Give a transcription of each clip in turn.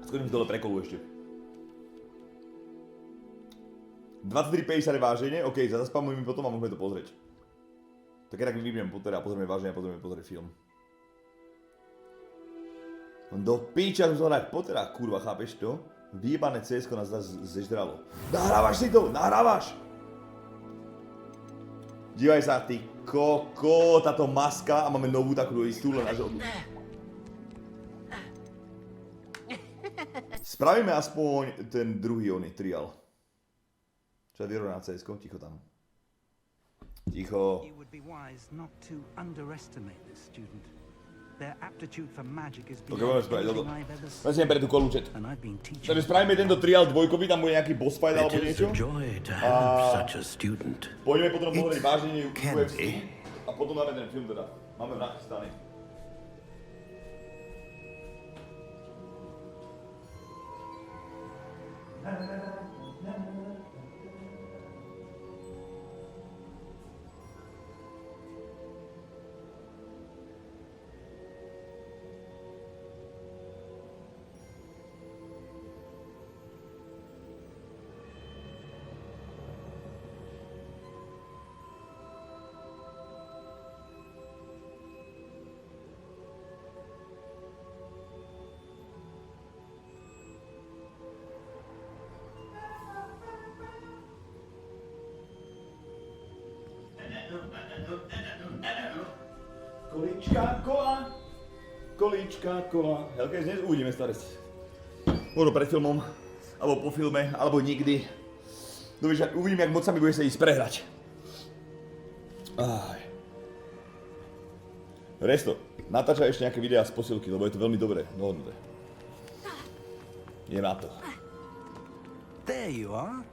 Schodím dole pre kolu ešte. 23,50 je váženie, ok, zaspamuj mi potom a môžeme to pozrieť. Tak inak vypnem Pottera a pozrieme váženie a pozrieme pozrieť film. Do píča, som sa hrať Pottera, kurva, chápeš to? Vyjebané CS-ko nás zeždralo. Nahrávaš si to, nahrávaš! Dívaj sa, ty koko, táto maska a máme novú takú istú len na žotu. Spravíme aspoň ten druhý oný trial. Čo je vyrovná CS-ko? Ticho tam. Ticho. Ok, môžeme spraviť toto. Vlastne pre tú kolučet. Takže spravíme tento trial dvojkový, tam bude nejaký boss fight alebo niečo. A poďme potom pozrieť váženie UFC a potom dáme ten film teda. Máme v nachystaný. Kolíčka, kola. Helke, dnes uvidíme starec. Možno pred filmom, alebo po filme, alebo nikdy. Uvidíme, jak moc sa mi bude sa ísť prehrať. Resto, natáčaj ešte nejaké videá z posilky, lebo je to veľmi dobré, dohodnuté. Je na to. There you are.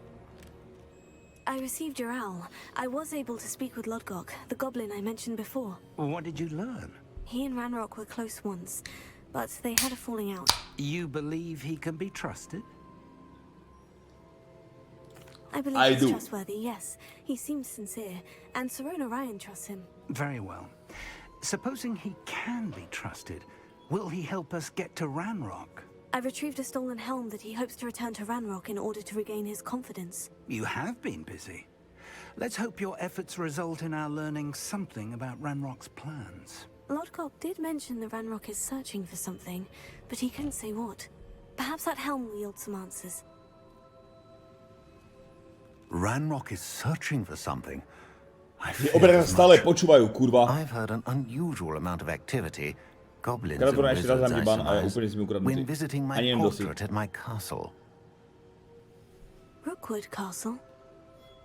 I received your owl. I was able to speak with Lodgok, the goblin I mentioned before. What did you learn? He and Ranrock were close once, but they had a falling out. You believe he can be trusted? I believe he's trustworthy, yes. He seems sincere, and Sirona Ryan trusts him. Very well. Supposing he can be trusted, will he help us get to Ranrock? I've retrieved a stolen helm that he hopes to return to Ranrock in order to regain his confidence. You have been busy. Let's hope your efforts result in our learning something about Ranrock's plans. Lodgok did mention that Ranrock is searching for something, but he couldn't say what. Perhaps that helm will yield some answers. Ranrock is searching for something. I've heard an unusual amount of activity. Goblins and wizards, I surmise, when visiting my portrait at my castle. Rookwood Castle?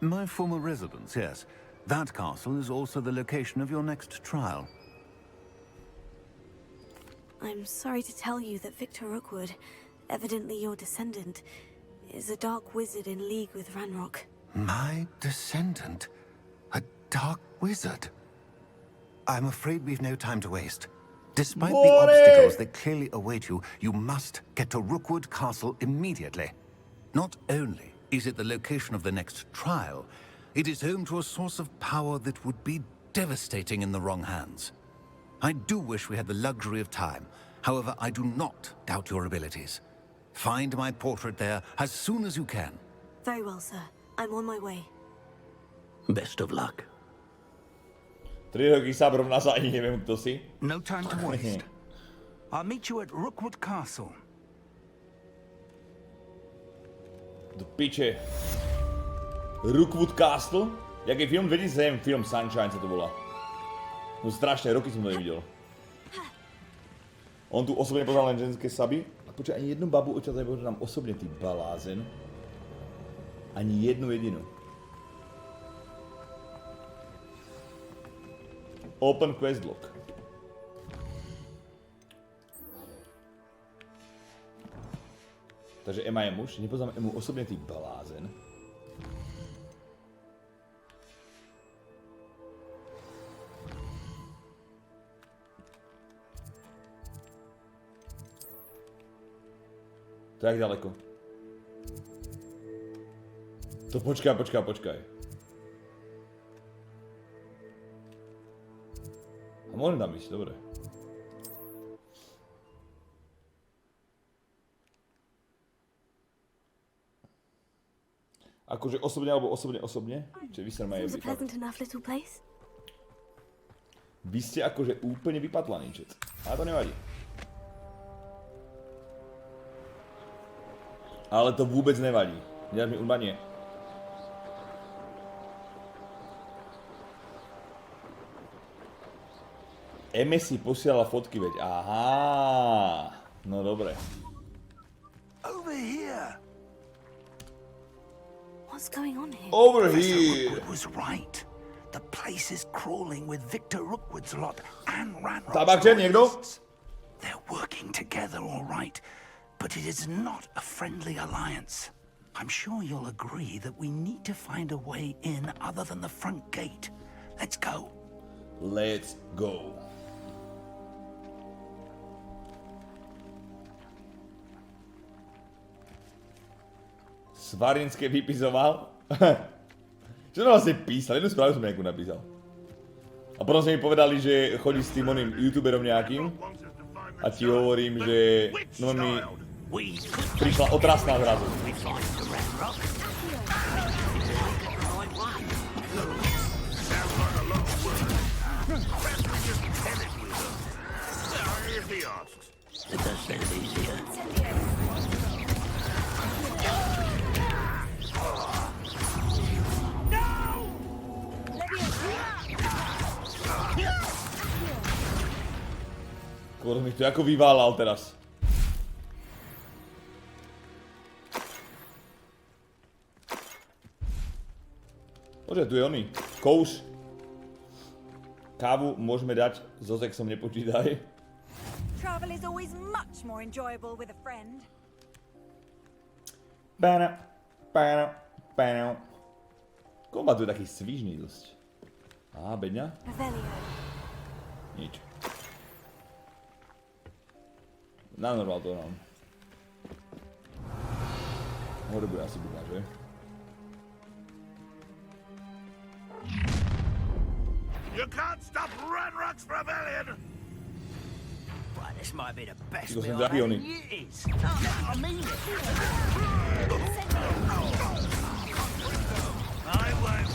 My former residence, yes. That castle is also the location of your next trial. I'm sorry to tell you that Victor Rookwood, evidently your descendant, is a dark wizard in league with Ranrock. My descendant? A dark wizard? I'm afraid we've no time to waste. Despite the obstacles that clearly await you, you must get to Rookwood Castle immediately. Not only is it the location of the next trial, it is home to a source of power that would be devastating in the wrong hands. I do wish we had the luxury of time. However, I do not doubt your abilities. Find my portrait there as soon as you can. Very well, sir. I'm on my way. Best of luck. 3 roky sa rovná sa ani neviem, kto si. No time to waste. I'll meet you at Rookwood Castle. Do piče. Rookwood Castle? Jaký film? 2007 film Sunshine sa to volá. No strašné, roky som to nevidel. On tu osobne poznal len ženské saby. A počkaj, ani jednu babu odtiaľ nepovedal nám osobne, ty balázen. Ani jednu jedinú. Open quest log. Takže Emma je muž, nepoznám Emu osobne, ty balázen. To je jak ďaleko? To počkaj. A môžem tam ísť, dobre. Akože osobne alebo osobne? Čiže vy sa ma Seems a jebli. pleasant enough little place. Vy ste akože úplne vypatlaní, čet. Ale to nevadí. Ale to vôbec nevadí. Nedáš mi urba, nie. Eme si posielala fotky, veď. Aha. No dobre. Over here. What's going on here? Over Professor here. Rookwood was right. The place is crawling with Victor Rookwood's lot and Ranrock's Tabak, niekto? loyalists. They're working together, all right, but it is not a friendly alliance. I'm sure you'll agree that we need to find a way in other than the front gate. Let's go. Let's go. Svarinské vypisoval? Čo som vlastne písal? Jednu správu som nejakú napísal. A potom ste mi povedali, že chodí s tým oným youtuberom nejakým. A ti hovorím, že no mi prišla otrasná zrazu. Skôr mi to ako vyválal teraz. Bože, tu je oný. Kous. Kávu môžeme dať, so sexom nepočítaj. Travel is always much more enjoyable with a friend. Kombat tu je taký svižný dosť. Á, bedňa? Revelio. Nič. Na normál to mám. Hore bude asi byť, že? You can't stop Ranrock's rebellion! Well, this might be the best Because meal of I've that, had Ioni. in years. No, I mean it. I won't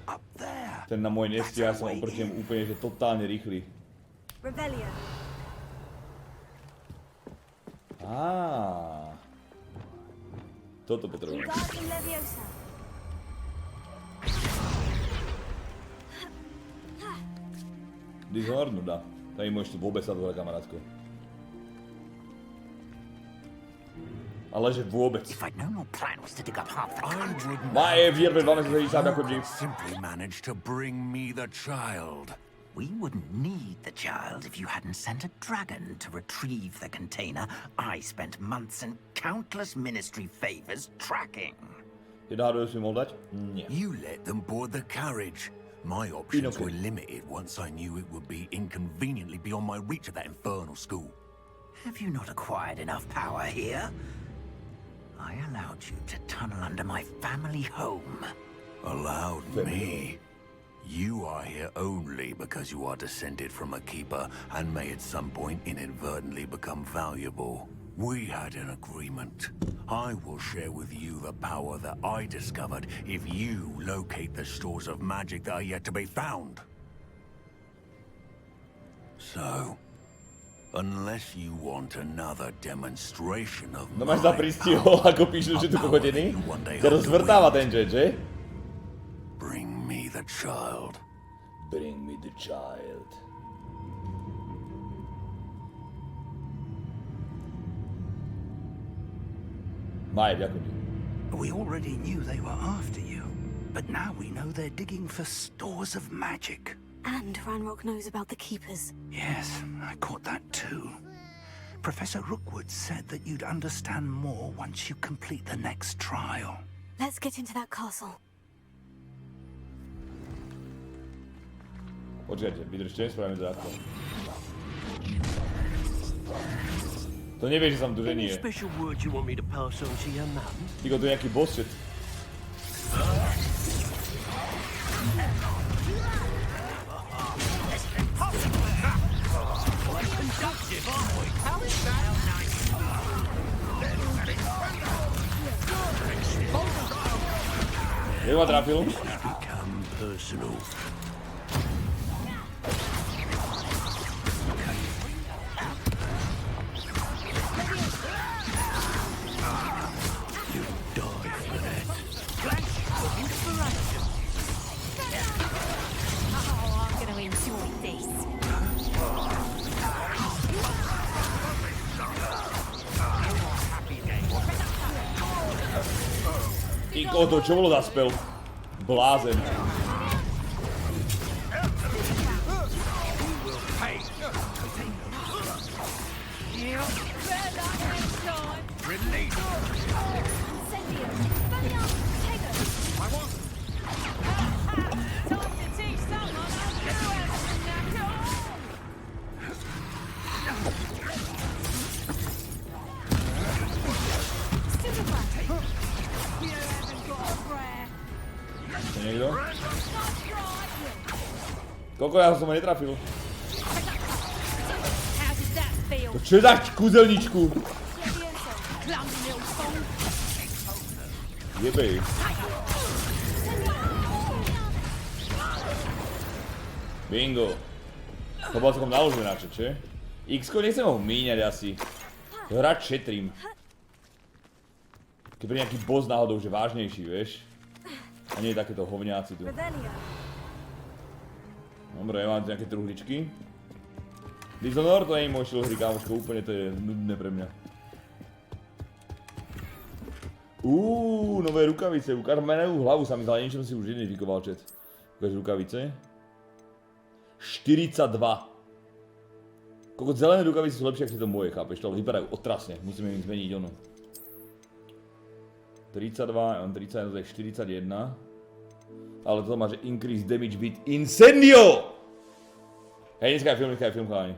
Up there. Ten na môj nestia som oproti nemu úplne, že totálne rýchly. Revelio. Á. Toto potrebujem. Guardian Leviosa. Dishonored, nuda. Tady môžeš tu vôbec sa dole, kamarátko. Ale že vôbec. If I'd known your plan was to dig up half the country. Má je vierbe 2 mesiace sám ako dřív. Simply managed to bring me the child. We wouldn't need the child if you hadn't sent a dragon to retrieve the container I spent months and countless ministry favors tracking. Je náhodou si mohol dať? Nie. You let them board the carriage. My options were limited once I knew it would be inconveniently beyond my reach at that infernal school. Have you not acquired enough power here? I allowed you to tunnel under my family home. Allowed me? You are here only because you are descended from a keeper and may at some point inadvertently become valuable. We had an agreement. I will share with you the power that I discovered if you locate the stores of magic that are yet to be found. So, unless you want another demonstration of No máš za prístiho, ako píšu, že tu kokotený? Ťa rozvrtáva ten jet, že? bring me the child. Bring me the child. Maj, ďakujem. We already knew they were after you, but now we know they're digging for stores of magic. And Ranrock knows about the Keepers. Yes, I caught that too. Professor Rookwood said that you'd understand more once you complete the next trial. Let's get into that castle. Počkajte, vydržte, spravíme to takto. To nevieš, že som tu, že nie. Special word you want me to pass on to your mum? Tyko, tu je nejaký boss shit. Jak ma trafil? Become personal. You die for that. Oh, I'm gonna enjoy this. Ty to, čo bolo za spel? Blázen. Niekto? Koľko ja som ho netrafil? To čo je za kúzelničku? Jebej. Bingo. To bolo celkom naložené načo, čo? X-ko nechcem ho míňať asi. To rád šetrím. Keď príde nejaký boss náhodou, že vážnejší, vieš? A nie takéto hovňáci tu. Dobre, ja mám nejaké truhličky. Dishonored, to nie je môj štýl hry, kámoško, úplne to je nudné pre mňa. Nové rukavice, ukáž menovú hlavu, sa mi zdala, niečo som si už identifikoval, chat. Ukáž rukavice. 42. Koľko zelené rukavice sú lepšie, ako tieto moje, chápeš, to vypadajú otrasne, musíme im zmeniť ono. 32, ja mám 31, to je 41. Ale to má, že increase damage with incendio! Hej, dneska je film, chalani.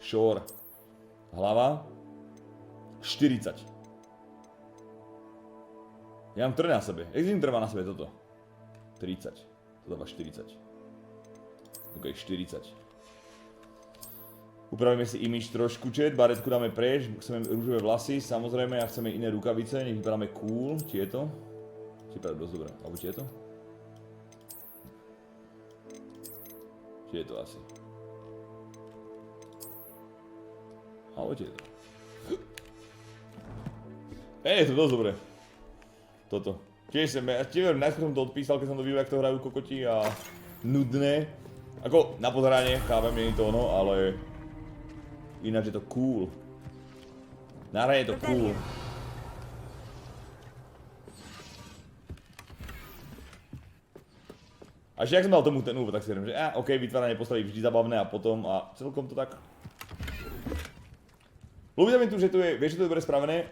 Sure. Hlava. 40. Ja mám ktoré na sebe? Exim trvá na sebe toto. 30. To dáva 40. OK, 40. Upravíme si image trošku, chat, baretku dáme preč, chceme rúžové vlasy, samozrejme, a chceme iné rukavice, nech vypadáme cool, tieto. Vypadá dosť dobré, alebo tieto? Tieto asi. Alebo tieto. Je to dosť dobré. Toto. Tiež najskôr som to odpísal, keď som to videl, jak to hrajú kokoti a nudné. Ako na pozeranie, chápem, nie je to ono, ale ináč je to cool. Na hraní je to cool. A ešte jak som dal tomu ten úvod, tak si hovorím, že OK, vytváranie postavy vždy zabavné a potom a celkom to tak. Ľúbim mi tu, že tu je, vieš, že to je dobre spravené,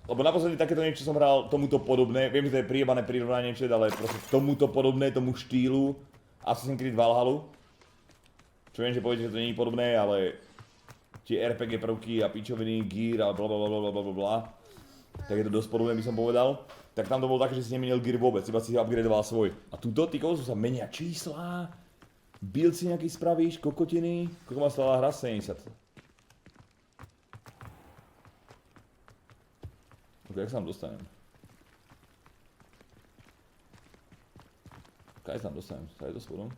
lebo naposledy takéto niečo som hral tomuto podobné, viem, že to je priebané prirovnanie, ale proste tomuto podobné, tomu štýlu Assassin's Creed Valhallu. Čo viem, že poviete, že to nie je podobné, ale tie RPG prvky a pičoviny, gear a blablabla, tak je to dosť podobné, by som povedal. Tak tam to bolo také, že si nemenil gear vôbec, iba si upgradeoval svoj. A tuto, ty koľko sa menia čísla, build si nejaký spravíš, kokotiny, koľko má stála hra? 70. Ok, jak sa tam dostanem? Kaj sa tam dostanem? Sa je to spodom?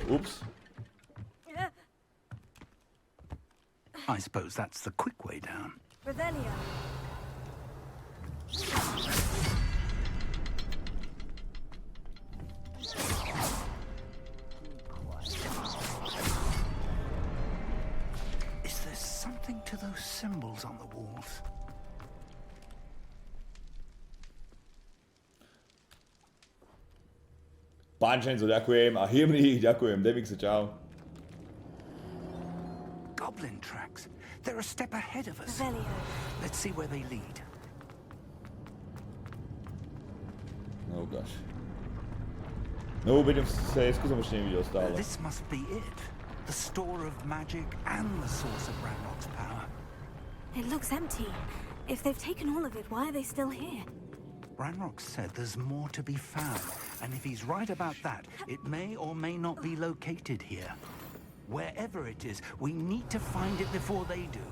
Ups. I suppose that's the quick way down. Is there something to those symbols on the walls? Pánčenco, ďakujem a Himný, ďakujem. Demixe, čau. Goblin tracks. They're a step ahead of us. Let's see where they lead. Oh gosh. No, budem sa skúsim ešte nevidel stále. This must be it. The store of magic and the source of Ranrock's power. It looks empty. If they've taken all of it, why are they still here? Ranrock said there's more to be found, and if he's right about that, it may or may not be located here. Wherever it is, we need to find it before they do.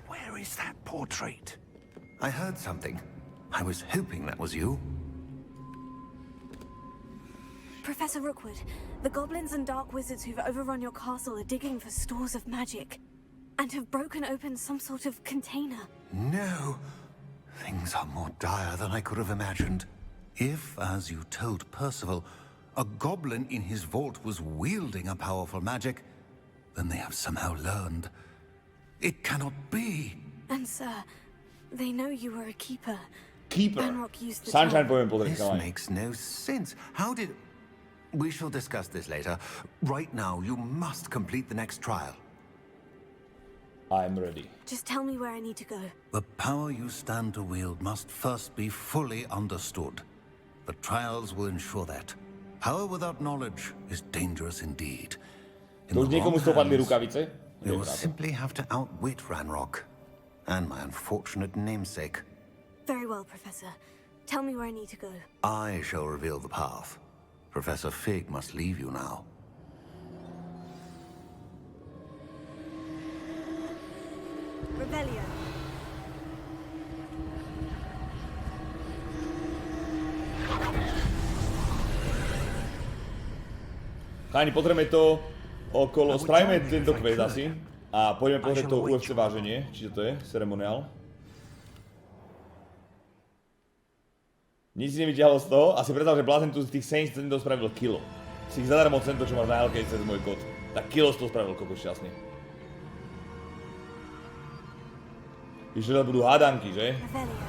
Where is that portrait? I heard something. I was hoping that was you. Professor Rookwood, the goblins and dark wizards who've overrun your castle are digging for stores of magic and have broken open some sort of container. No. Things are more dire than I could have imagined. If, as you told Percival, a goblin in his vault was wielding a powerful magic, then they have somehow learned. It cannot be. And sir, they know you were a keeper. Keeper. Ranrock used the Sunshine tower. poviem pozrieť, This chalani. makes no sense. How did... We shall discuss this later. Right now, you must complete the next trial. I'm ready. Just tell me where I need to go. The power you stand to wield must first be fully understood. The trials will ensure that. Power without knowledge is dangerous indeed. In To už the niekomu wrong stopadli hands, rukavice? you will simply have to outwit Ranrock and my unfortunate namesake. Very well, Professor. Tell me where I need to go. I shall reveal the path. Professor Fig must leave you now. Rebellion. Chalani, potrebujeme to okolo... Spravíme tento quest asi. A poďme pozrieť to UFC váženie. Čiže to je ceremoniál. Nic si nevyťahlo z toho. Asi predstav, že blázen tu z tých Saints tento spravil kilo. Si ich zadarmo cento, čo máš na Hellcase cez môj kód. Tak kilo z toho spravil kokos šťastne. Ešte teda budú hádanky, že? Rebellion.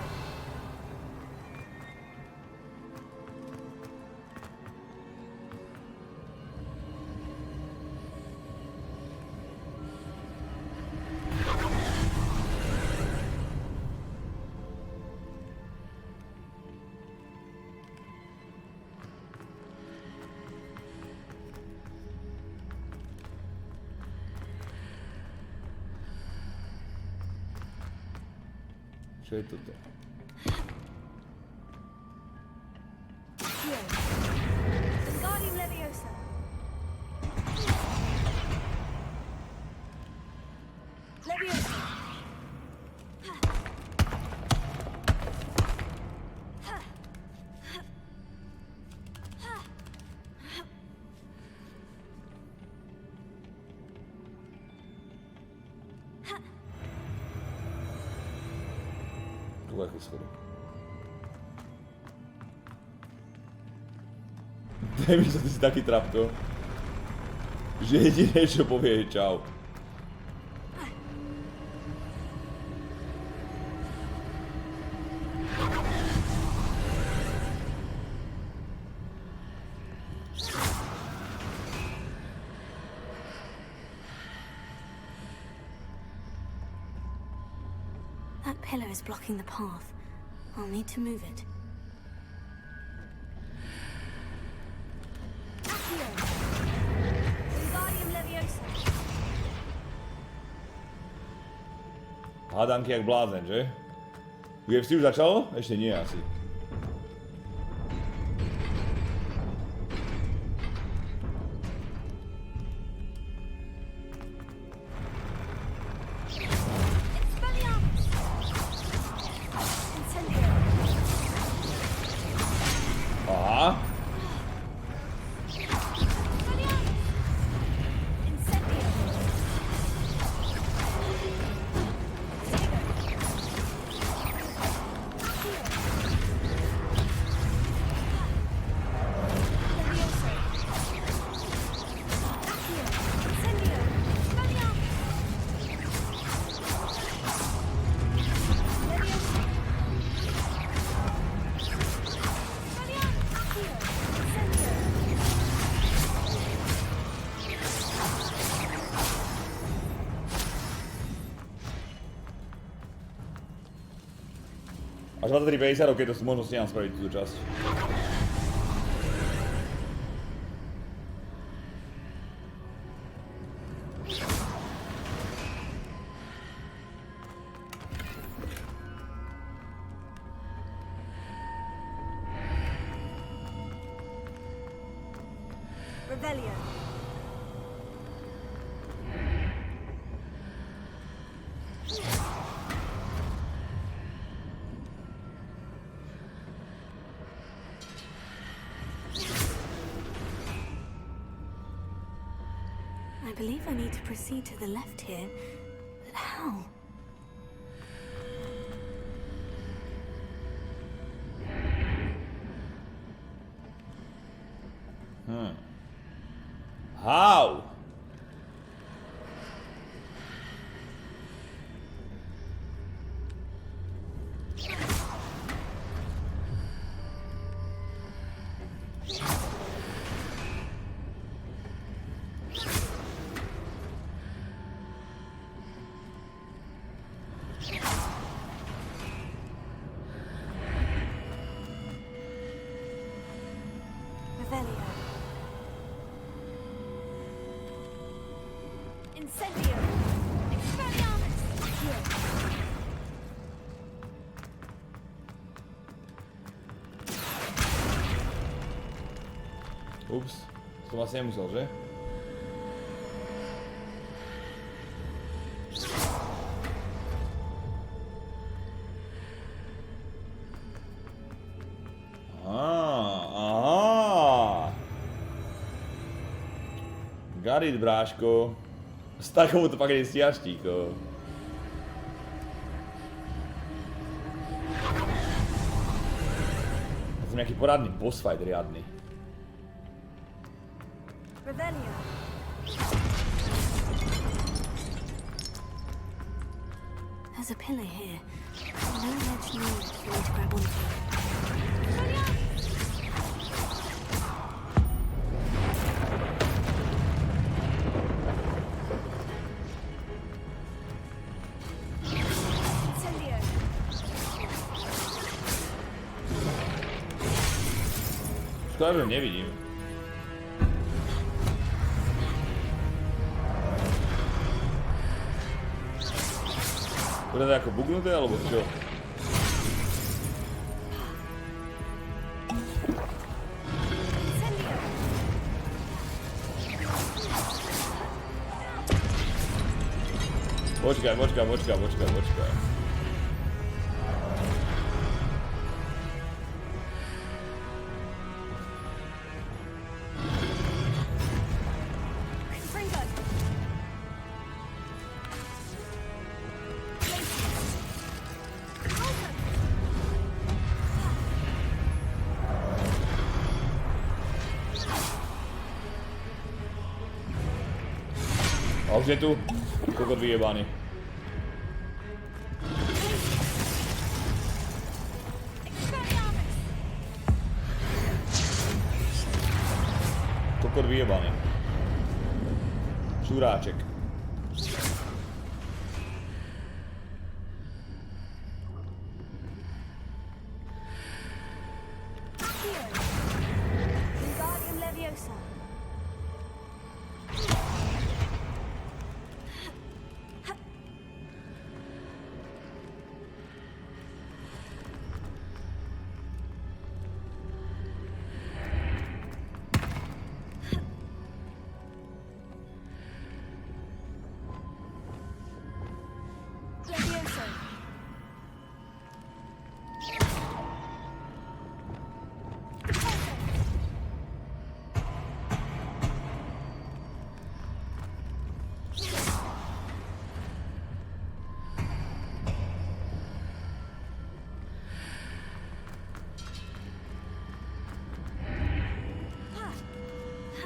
Čo je toto? Wingardium Leviosa. Leviosa. Tu aké schody. Daj mi, že ty si taký trapto. Že jediné, čo povie, je čau. That pillar is blocking the path. I'll need to move it. Accio. Wingardium Leviosa. Hádanky jak blázen, že? UFC už začalo? Ešte nie asi. Expelliarmus. Incendio. Aha. Expelliarmus. Incendio. Leviosa. Accio. Incendio. Expelliarmus. Leviosa. Expelliarmus. Accio. Incendio. Až 23.50, ok, to si možno stíham spraviť túto časť. Rebellion. believe I need to proceed to the left here, but how? How? Incendio! Expelliarmus! Here. Ups, to vlastne nemusel, že? Aha. Garit, bráško. S takou to fakt nestíhaš, tíko. To je nejaký poradný boss fight riadny. There's a pillar here. No ledge needed for me to grab onto. Škoda, že ho nevidím. Bude to ako bugnuté, alebo čo? Počkaj. A už je tu kokot vyjebaný. Kokot vyjebaný. Čuráček.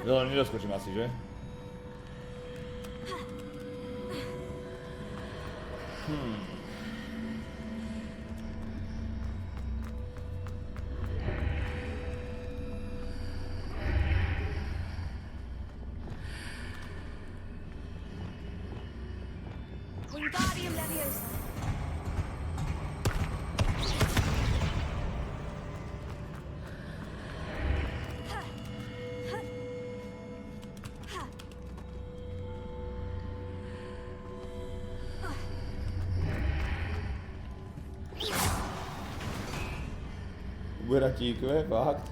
No, nedoskočím asi, že? Uberatíkve, fakt.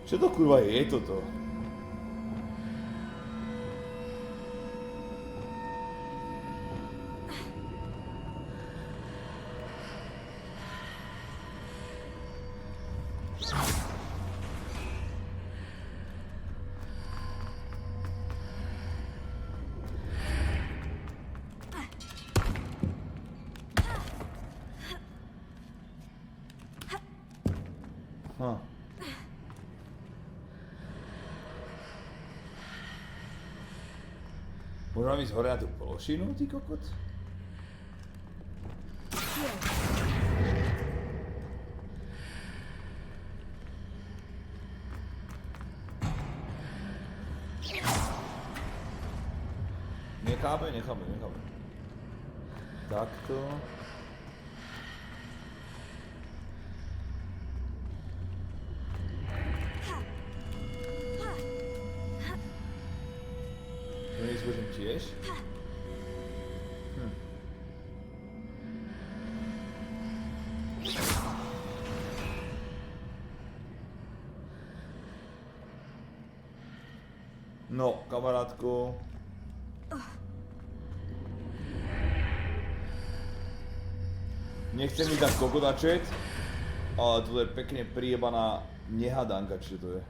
Čo to kurva je toto? Môžem ísť hore na tú plošinu, ty kokot? Nechápe. Takto. Nezbožím tiež. No, kamarátko. Nechcem mi dať kokodačet, ale toto je pekne priebaná nehadanka, či to je.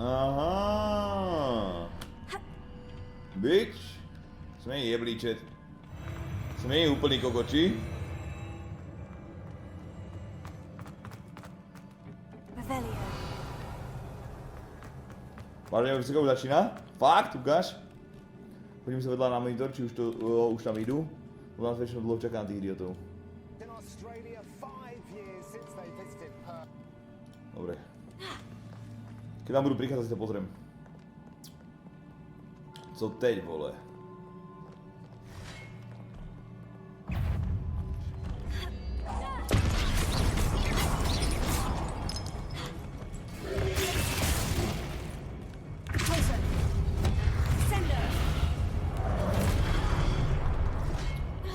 Aha. Bitch. Sme jeblíčet. Sme úplný kokoči. Vážne, už sa začína? Fakt, ukáž? Chodím sa vedľa na monitor, či už tam idú. Lebo nás väčšinou dlho čaká na tých idiotov. Dobre. Keď tam budú prichádzať, si to pozriem. Co teď, vole?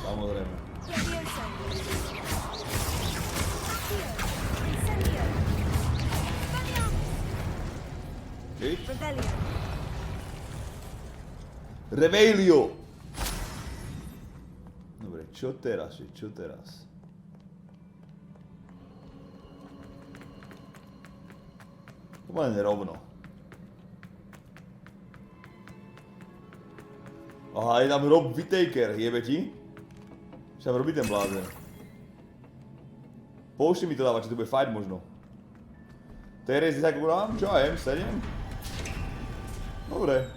Samozrejme. Revelio! Dobre, čo teraz? Čo teraz? Úplne rovno. Aha, je tam Rob Whittaker, jebe ti? Čo tam robí ten blázen? Poušti mi to dávať, či to bude fight možno. Teres, ako dám? Čo ja jem? 7? Dobre.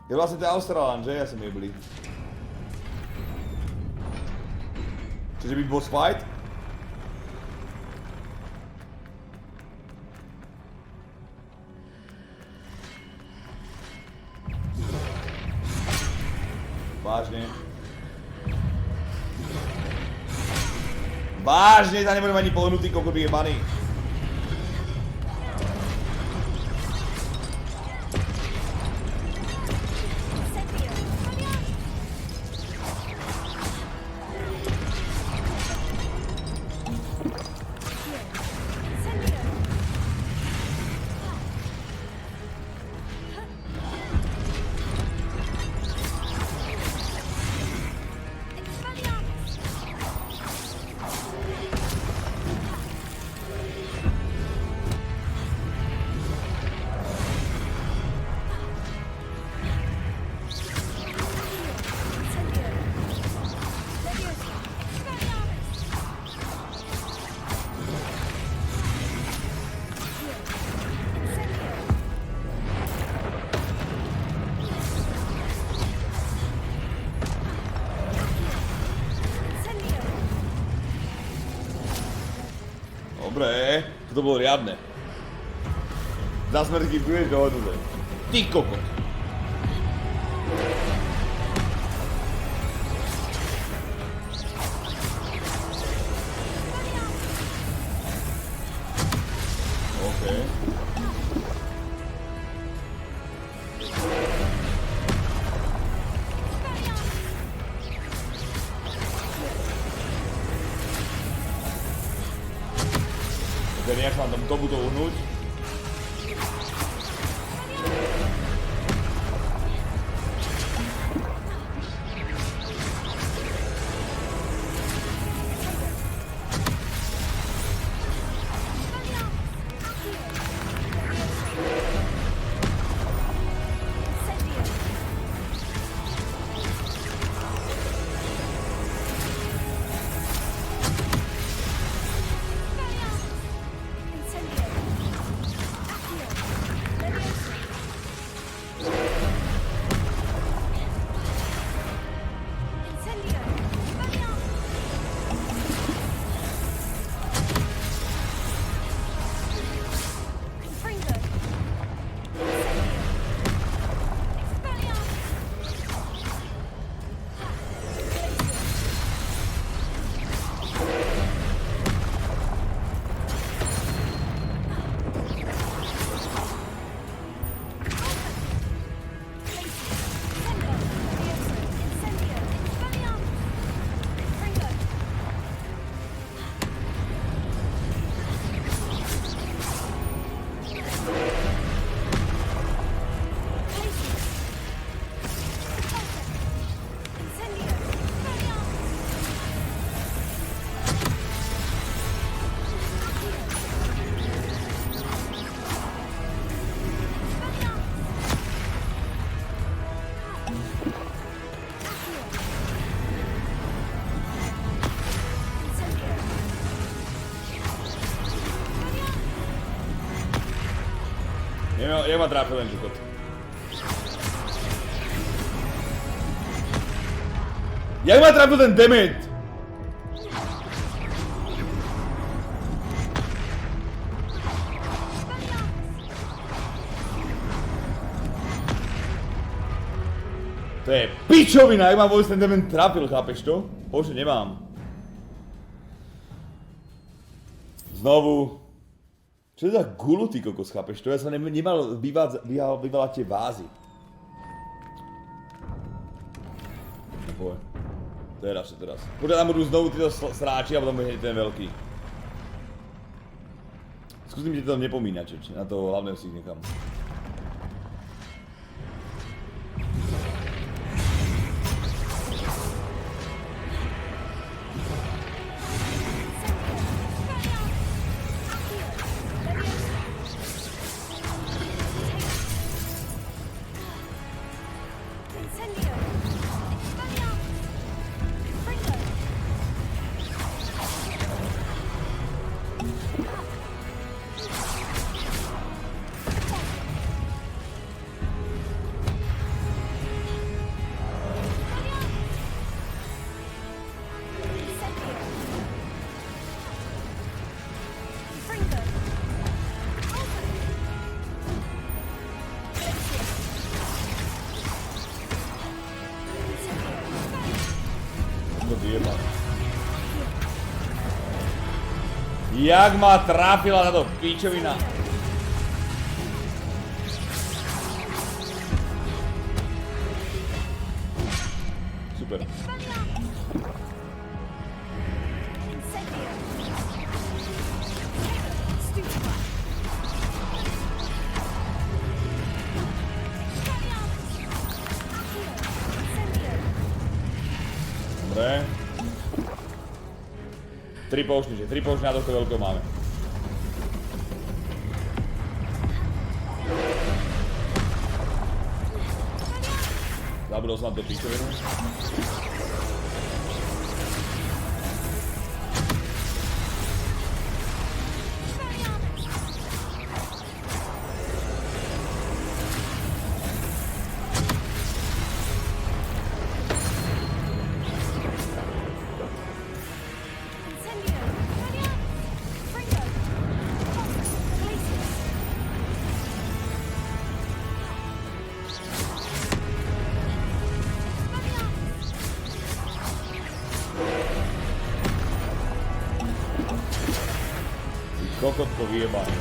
Je vlastne ten Austrálán, že? Ja som jeblý. Čiže byť boss fight? Vážne. Vážne, tam nebudem ani pohnutý kokot jebaný. Dobre, toto bolo riadne. Zas sme taký budeš dohodnuté. Ty kokot. OK. Nejak mám tam tomu to uhnúť. Jak ma trafil ten kokot? Jak ma trafil ten damage? To je pičovina, jak ma vôbec ten damage trafil, chápeš to? Bože, nemám. Znovu. Čo je za gulu, ty kokos, chápeš to? Ja som nemal vyvalať tie vázy. Teraz. Poďme tam budú znovu títo sráči a potom bude ten veľký. Skúsim ti to nepomínať, čo? Na toho hlavného si ich nechám. Jak ma trafila táto pičovina? Super. Dobre. 3 poušniče, 3 poušniče na tohto veľkého máme. Zabudol som na to pičovinu. kokotko vyjebané.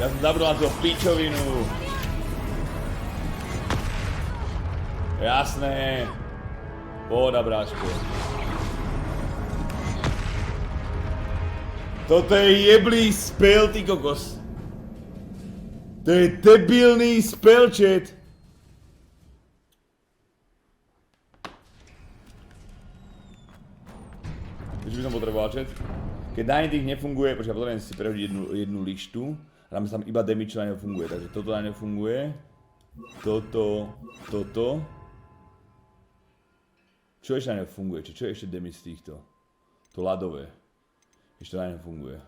Ja som zabudol na tú pičovinu. Jasné. Pohoda, bráško. Toto je jeblý spell, ty kokos. To je debilný spell, chat. Už by som potreboval, chat. Keď na tých nefunguje, počkaj, potrebujem si prehodiť jednu lištu. Dáme tam iba damage, čo na ňo funguje, takže toto na ňo funguje. Toto. Čo ešte na ňo funguje? Čo je ešte damage z týchto? To ľadové. Ešte na ňo funguje.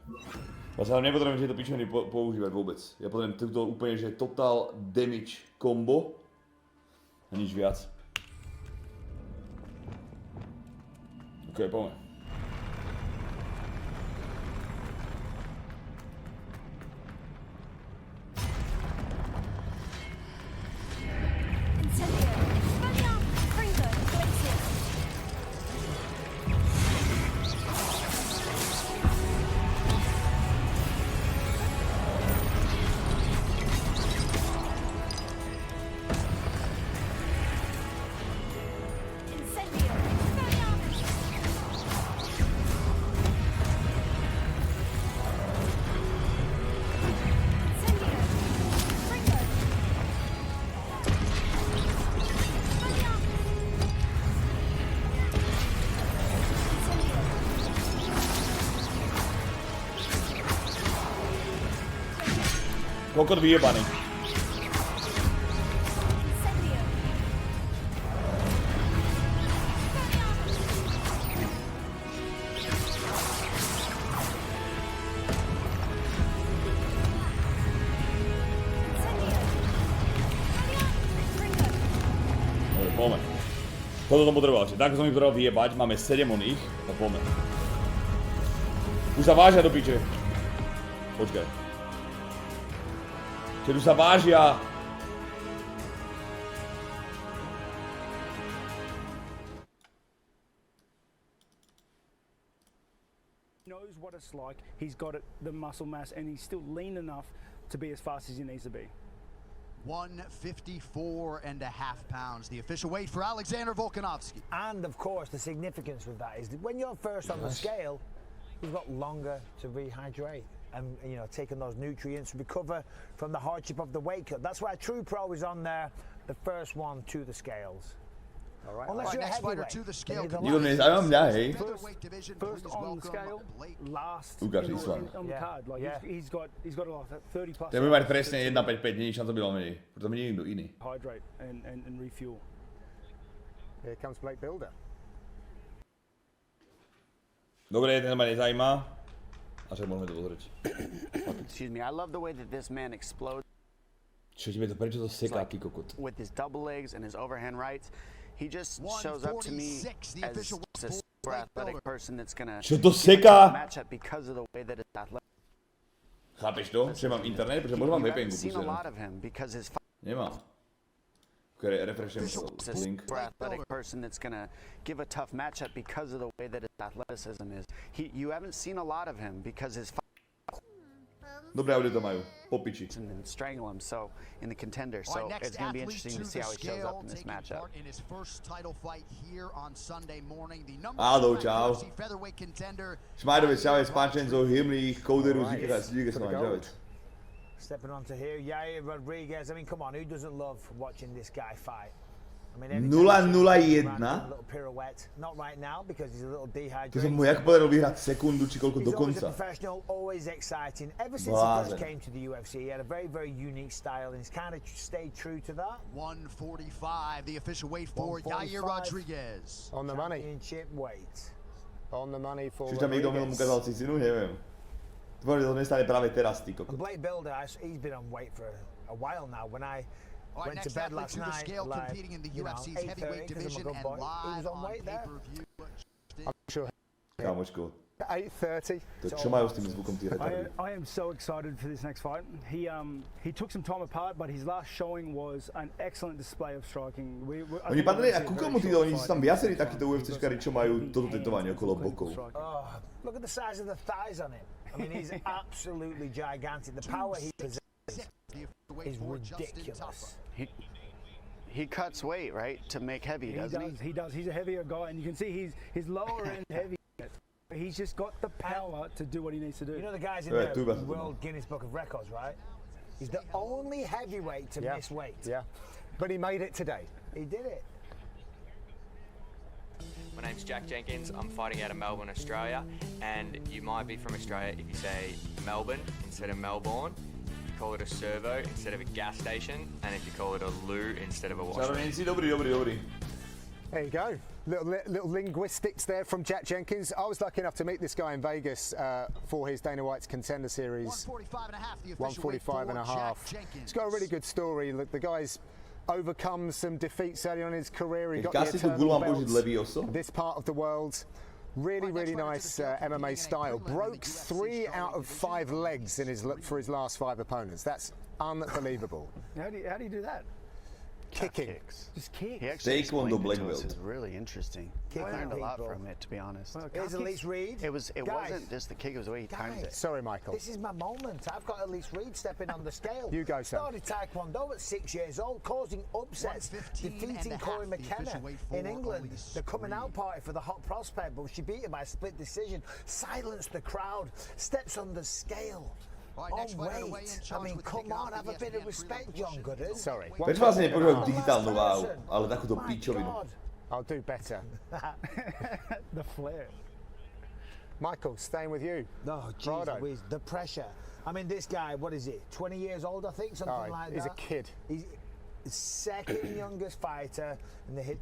Vlastne tam nepotrebujem tieto pičoviny používať vôbec. Ja potrebujem túto úplne, že total damage combo. A nič viac. Ok, poďme. Kokot vyjebaný. Dobre, poďme. Toto som potreboval, že tak som ich potreboval vyjebať, máme 7 oných, tak poďme. Už sa vážia do piče. Počkaj. Keď už sa vážia. Knows what it's like. He's got the muscle mass and he's still lean enough to be as fast as he needs to be. 154.5 pounds, the official weight for Alexander Volkanovski. And of course, the significance with that is that when you're first on the scale, you've got longer to rehydrate. And, you know, taking those nutrients, recover from the hardship of the weight cut. That's why a true pro is on there, the first one to the scales. All right. Unless you're a heavyweight. To the scale. Nikto mi nezaujímam mňa, hej. First on the scale, last Ukáž ich s vami. on the card. Like he's got like 30 plus. Ten bude mať presne 1.55, nie je šanca, by mal menej. Preto mi nie je nikto iný. Hydrate and refuel. Here comes Blake Builder. Dobre, ten ma nezaujíma. A čo môžeme to pozrieť? Excuse me, I love the way that this man explodes. Čo ti to, prečo to seká, ty kokot? With his double legs and his overhand rights, he just shows up to me as a super athletic person that's gonna Čo to seká? match up because of the way that it's athletic. Chápeš to? Že mám internet? Prečo môžem mám VPN-ku Seen a pustenú? lot of him because his Nemám. Refreshem link. super athletic person that's gonna give a tough matchup because of the way that his athleticism is. You haven't seen a lot of him because his Dobre audio to majú. Po piči. and strangle him so in the contender. So it's going to be interesting to see how he shows up in this matchup. In his first title fight here on Sunday morning, the Áno, čau. featherweight contender. Šmajdovič, čavec, Pančenzo, Himlík, Kouderu, Zíka sa vám, čavec. Stepping onto here, Yair Rodriguez. I mean, come on, who doesn't love watching this guy fight? 0-0-1. To som mu jak podaril vyhrať sekundu či koľko do konca. Blázen. 145, the official weight for Yair Rodriguez. On the money. Championship weight. On the money for Čiže tam niekto mu ukázal cicinu, neviem. Dúfam, že to nestane práve teraz, ty kokot. Blake Builder, he's been on weight for a while now. When I went to bed last night, like, you know, 8:30, because I'm a good boy, he was on weight there. I'm sure. Kámočko. 8:30. Čo majú s tým zvukom tí retardy? I am so excited for this next fight. He took some time apart, but his last showing was an excellent display of striking. Oni padli a kúkal mu títo, oni sú tam viacerí takíto UFCčkári, čo majú toto tetovanie okolo bokov. Look at the size of the thighs on him. I mean, he's absolutely gigantic. The power he possesses is ridiculous. He cuts weight, right, to make heavy, doesn't he? He does. He's a heavier guy, and you can see he's lower end heavy. He's just got the power to do what he needs to do. You know the guys in the World Guinness Book of Records, right? He's the only heavyweight to miss weight. Yeah, but he made it today. He did it. My name's Jack Jenkins. I'm fighting out of Melbourne, Australia, and you might be from Australia if you say Melbourne instead of Melbourne. You call it a servo instead of a gas station, and if you call it a loo instead of a wash. Dobrý. There you go. Little linguistics there from Jack Jenkins. I was lucky enough to meet this guy in Vegas for his Dana White's Contender Series. 145 and a half. He's got a really good story. Look, the guy's overcome some defeats early on in his career. He got the eternal belt. This part of the world. Really nice MMA style. Broke 3 out of 5 legs in for his last 5 opponents. That's unbelievable. How do you do that? Kicking. Just kick. He actually explained Taekwondo black it to us. belt. It's really interesting. I learned a lot from it, to be honest. Here's Elise Reed. It wasn't just the kick, it was the way he timed it. Sorry, Michael. This is my moment. I've got Elise Reed stepping on the scale. You go, son. Started Taekwondo at 6 years old, causing upsets, defeating Corey McKenna in England. The coming out party for the hot prospect, but she beat him by a split decision. Silenced the crowd, steps on the scale. On weight. I mean, come on, have a bit of respect, John Gooders. Sorry. Prečo vás nepoužívajú digitálnu váhu, ale takúto pičovinu? I'll do better. The flair. Michael, staying with you. No, jeez, the pressure. I mean, this guy, what is it? 20 years old, I think, something like that. He's a kid. He's second youngest fighter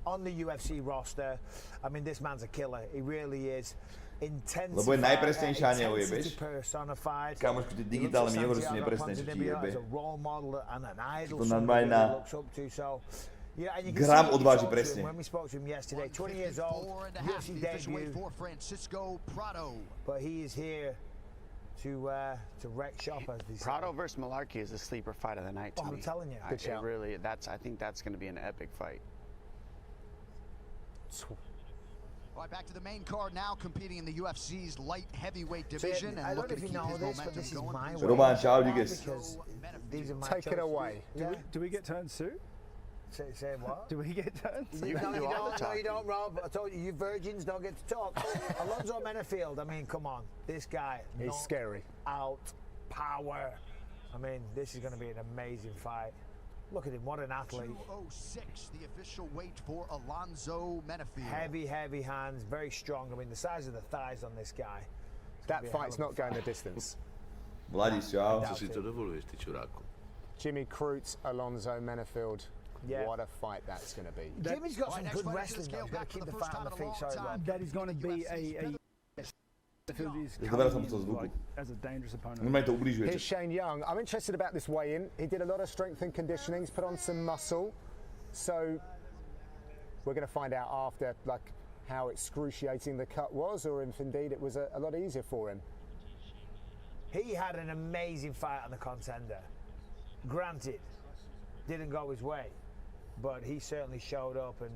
on the UFC roster. I mean, this man's a killer. He really is. Lebo je najpresnejšia a neujebeš. Kámošku, tie digitálne mi nehovorí, že sú nepresné, že ti jebe. To normálne na gram odváži presne. When we spoke to him yesterday, 20 years old, UFC debut, but he is here to wreck shop, as they say. Prado versus Malarkey is a sleeper fight of the night to me. I'm telling you. I think that's going to be an epic fight. All right, back to the main card now, competing in the UFC's light heavyweight division. I don't know if you know this, but this is my way. Roman, how do you guess? Take it away. Do we get turns too? Say what? Do we get turns? You don't, Rob. I told you virgins don't get to talk. Alonzo Menafield, I mean, come on. This guy. He's scary. Out power. I mean, this is going to be an amazing fight. Look at him, what an athlete. 206, the official weight for Alonzo Menafield. Heavy hands, very strong. I mean, the size of the thighs on this guy. That fight's not going the distance. Mladíš, čau. Co si to dovoluješ, ty čuráku? Jimmy Crute, Alonzo Menafield. Yeah. What a fight that's going to be. Jimmy's got some good wrestling, though. He's got to keep the fight on the feet. Sorry, Rob. That is going to be a as a dangerous opponent. Here's Shane Young. I'm interested about this weigh-in. He did a lot of strength and conditioning. He's put on some muscle. So we're going to find out after, like, how excruciating the cut was, or if indeed it was a lot easier for him. He had an amazing fight on the Contender. Granted, didn't go his way, but he certainly showed up and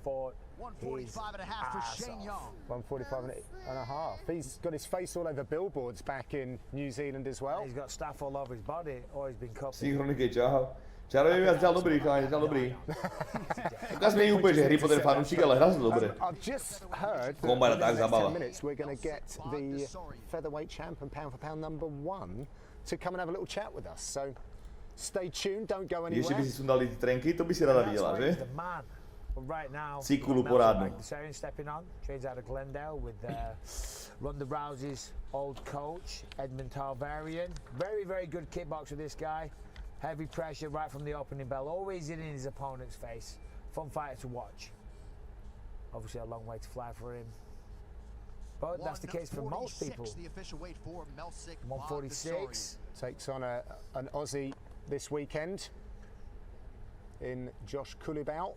fought. 145 and a half for Shane Young. 145 and a half. He's got his face all over billboards back in New Zealand as well. He's got stuff all over his body, or he's been covered. Synchroniky, čau. Čarově mě zďal dobrý, chalani, zďal dobrý. Ukaz mi úplně, že Harry Potter fanoušik, ale hrál se dobře. I've just heard that Kombat in the tak next zabava. 10 minutes we're going to get the featherweight champ and pound for pound #1 to come and have a little chat with us. So stay tuned, don't go anywhere. Ještě by si sundali ty trenky, to by si rada viděla, že? But right now, Cikulu porádnu. stepping on, trains out of Glendale with Ronda Rousey's old coach, Edmund Tarvarian. Very, very good kickboxer, this guy. Heavy pressure right from the opening bell, always in his opponent's face. Fun fighter to watch. Obviously a long way to fly for him. But that's the case for most people. The official weight for Melsik 146 takes on an Aussie this weekend in Josh Kulibau.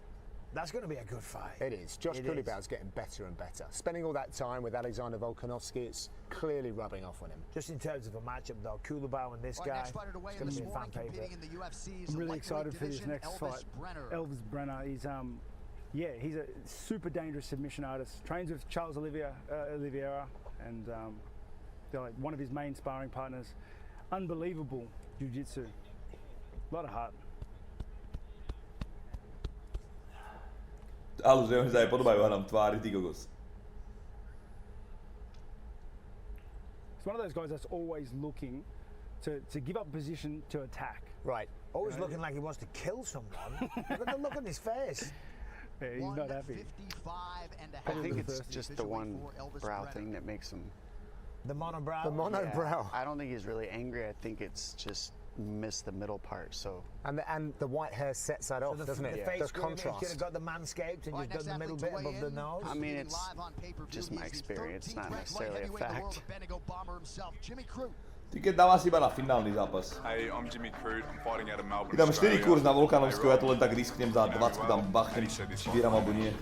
That's going to be a good fight. It is. Josh Kulibau's getting better and better. Spending all that time with Alexander Volkanovski, it's clearly rubbing off on him. Just in terms of a matchup, though, Kulibau and this guy, it's going to be a fan favourite. I'm really excited for this next fight. Elvis Brenner is, yeah, he's a super dangerous submission artist. Trains with Charles Oliveira, and they're like one of his main sparring partners. Unbelievable jiu-jitsu. A lot of heart. Aluže, oni sa aj podobajú hádam tvári, ty kokos. It's one of those guys that's always looking to give up position to attack. Right. Always looking like he wants to kill someone. Look at the look on his face. Yeah, he's not happy. I think it's just the one brow thing that makes him... The monobrow? The monobrow. I don't think he's really angry. I think it's just missed the middle part, so... And the white hair sets that off, doesn't it? The face does contrast. Could have got the manscaped and just done the middle bit above the nose. I mean, it's just my experience, not necessarily a fact. Ty keď dáva si iba na finálny zápas. Hey, I'm Jimmy Crute. I'm fighting out of Melbourne, Dám 4 kurz na Volkanovského, ja to len tak risknem za 20, tam bachnem, či vyhrám alebo nie.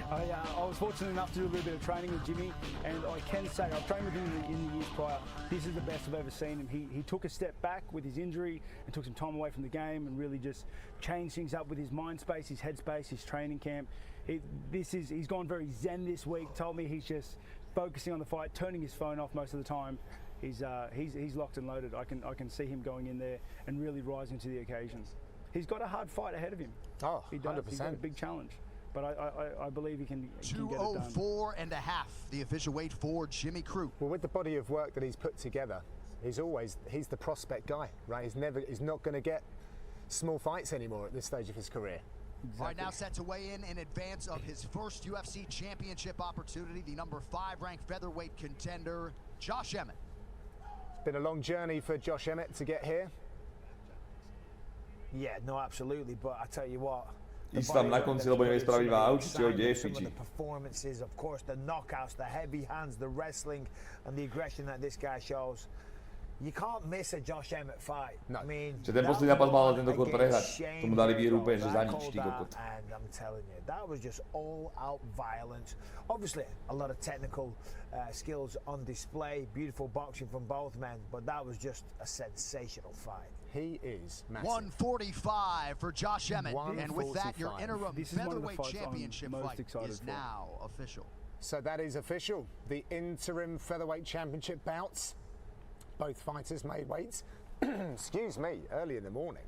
I was fortunate enough to do a little bit of training with Jimmy, and I can say I've trained with him in the years prior. This is the best I've ever seen him. He took a step back with his injury and took some time away from the game and really just changed things up with his mind space, his head space, his training camp. He's gone very zen this week. Told me he's just focusing on the fight, turning his phone off most of the time. He's locked and loaded. I can see him going in there and really rising to the occasion. He's got a hard fight ahead of him. Oh, he does. 100%. He's got a big challenge. But I believe he can get it done. 204.5, the official weight for Jimmy Crute. Well, with the body of work that he's put together, he's the prospect guy, right? He's not going to get small fights anymore at this stage of his career. Exactly. All right, now set to weigh in advance of his first UFC championship opportunity, the number 5 ranked featherweight contender, Josh Emmett. It's been a long journey for Josh Emmett to get here. Yeah, no, absolutely, but I tell you what. Ísť tam na konci, lebo nevie spraviť váhu, či ho ide fiči. The performances, of course, the knockouts, the heavy hands, the wrestling, and the aggression that this guy shows. You can't miss a Josh Emmett fight. No. I mean, Že ten posledný zápas mal tento kurt prehrať. Tomu dali výhru úplne, že za nič, ty kokot. And I'm telling you, that was just all-out violence. Obviously, a lot of technical skills on display, beautiful boxing from both men, but that was just a sensational fight. He is massive. 145 for Josh Emmett, and with that, your interim featherweight championship fight is now official. So that is official. The interim featherweight championship bouts. Both fighters made weights. Excuse me, early in the morning.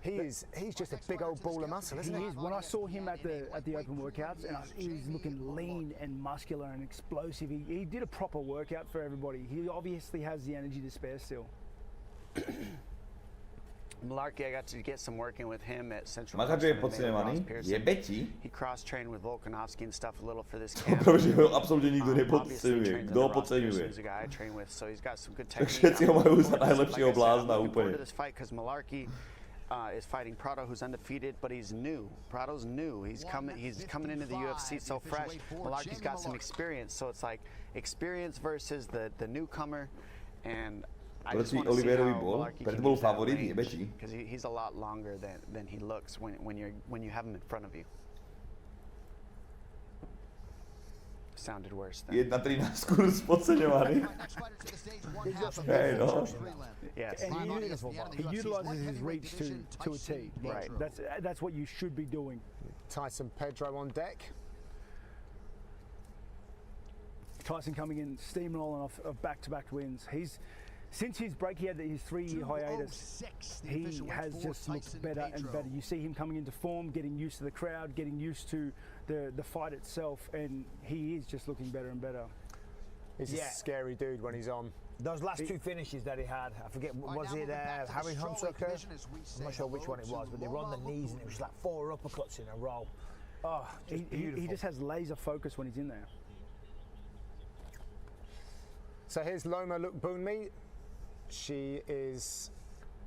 He's just a big old ball of muscle, isn't he? He is. When I saw him at the open workouts, and he was looking lean and muscular and explosive. He did a proper workout for everybody. He obviously has the energy to spare still. Malarkey, I got to get some working with him at Central. Malarkey je podceňovaný, jebe ti. He cross-trained with Volkanovski and stuff a little for this camp. Práve, že ho absolútne nikto nepodceňuje. Kto ho podceňuje? He's a guy I train with, so he's got some good technique. Všetci ho majú za najlepšieho blázna úplne. This fight because Malarkey is fighting Prado, who's undefeated, but he's new. Prado's new. He's coming into the UFC so fresh. Malarkey's got some experience, so it's like experience versus the newcomer, and I just want to see how Malarkey can use that range, because he's a lot longer than he looks when you have him in front of you. Sounded worse. 1-13 kurz podceňovaný. Hej, no. Yes. He utilises his reach to a T. Right. That's what you should be doing. Tyson Pedro on deck. Tyson coming in steamrolling off of back-to-back wins. Since his break, he had his 3-year hiatus. He has just looked better and better. You see him coming into form, getting used to the crowd, getting used to the fight itself, and he is just looking better and better. He's a scary dude when he's on. Those last two finishes that he had, I forget, was it Harry Hunsucker? I'm not sure which one it was, but they were on the knees and it was like 4 uppercuts in a row. Oh, he just has laser focus when he's in there. So here's Loma Lookboonmee. She is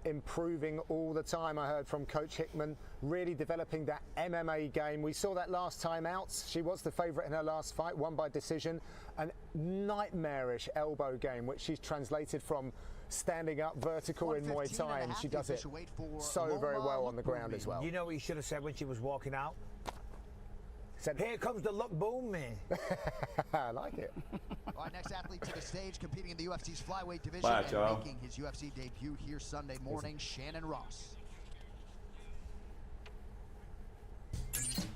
improving all the time, I heard from Coach Hickman, really developing that MMA game. We saw that last time out. She was the favourite in her last fight, won by decision. An nightmarish elbow game, which she's translated from standing up vertical in Muay Thai, and she does it so very well on the ground as well. You know what you should have said when she was walking out? Said, "Here comes the Lookboonmee." I like it. All right, next athlete to the stage, competing in the UFC's flyweight division and making his UFC debut here Sunday morning, Shannon Ross.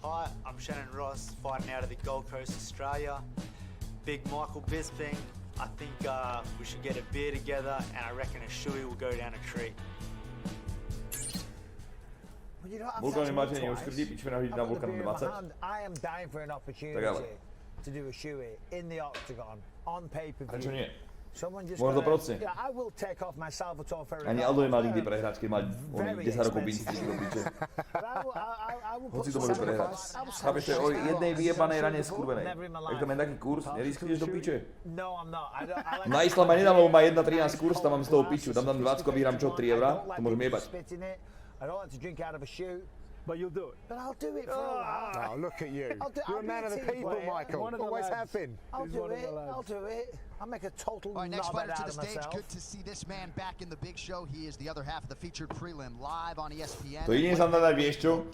Hi, I'm Shannon Ross, fighting out of the Gold Coast, Australia. Big Michael Bisping. I think we should get a beer together, and I reckon a shoey will go down a tree. Vulkan imačenie už tvrdí pičme nahodit na Vulkan 20. I am dying for an opportunity to do a shoey in the octagon on pay-per-view. A čo nie? Možno to proste. Yeah, I will take off my Salvatore Ferragamo. Ani Aldo nemal nikdy prehrať, keď mal 10 rokov pinci do piče. Hoci to môže prehrať. Chápeš, to je o jednej vyjebanej rane skurvenej. Jak tam je taký kurz, neriskuješ do piče? Na Islama nedám, lebo má 1.13 kurz, tam mám z toho piču. Tam 20 a vyhrám čo, 3 eurá? To môžem jebať. I don't like to drink out of a shoe. But you'll do it. But I'll do it for a laugh. Oh, look at you. You're a man of the people, Michael. Always have been. I'll do it. I'll do it. I'll make a total knob out of myself. Next fighter to the stage. Good to see this man back in the big show. He is the other half of the featured prelim live on ESPN. To jedine som dať, vieš čo?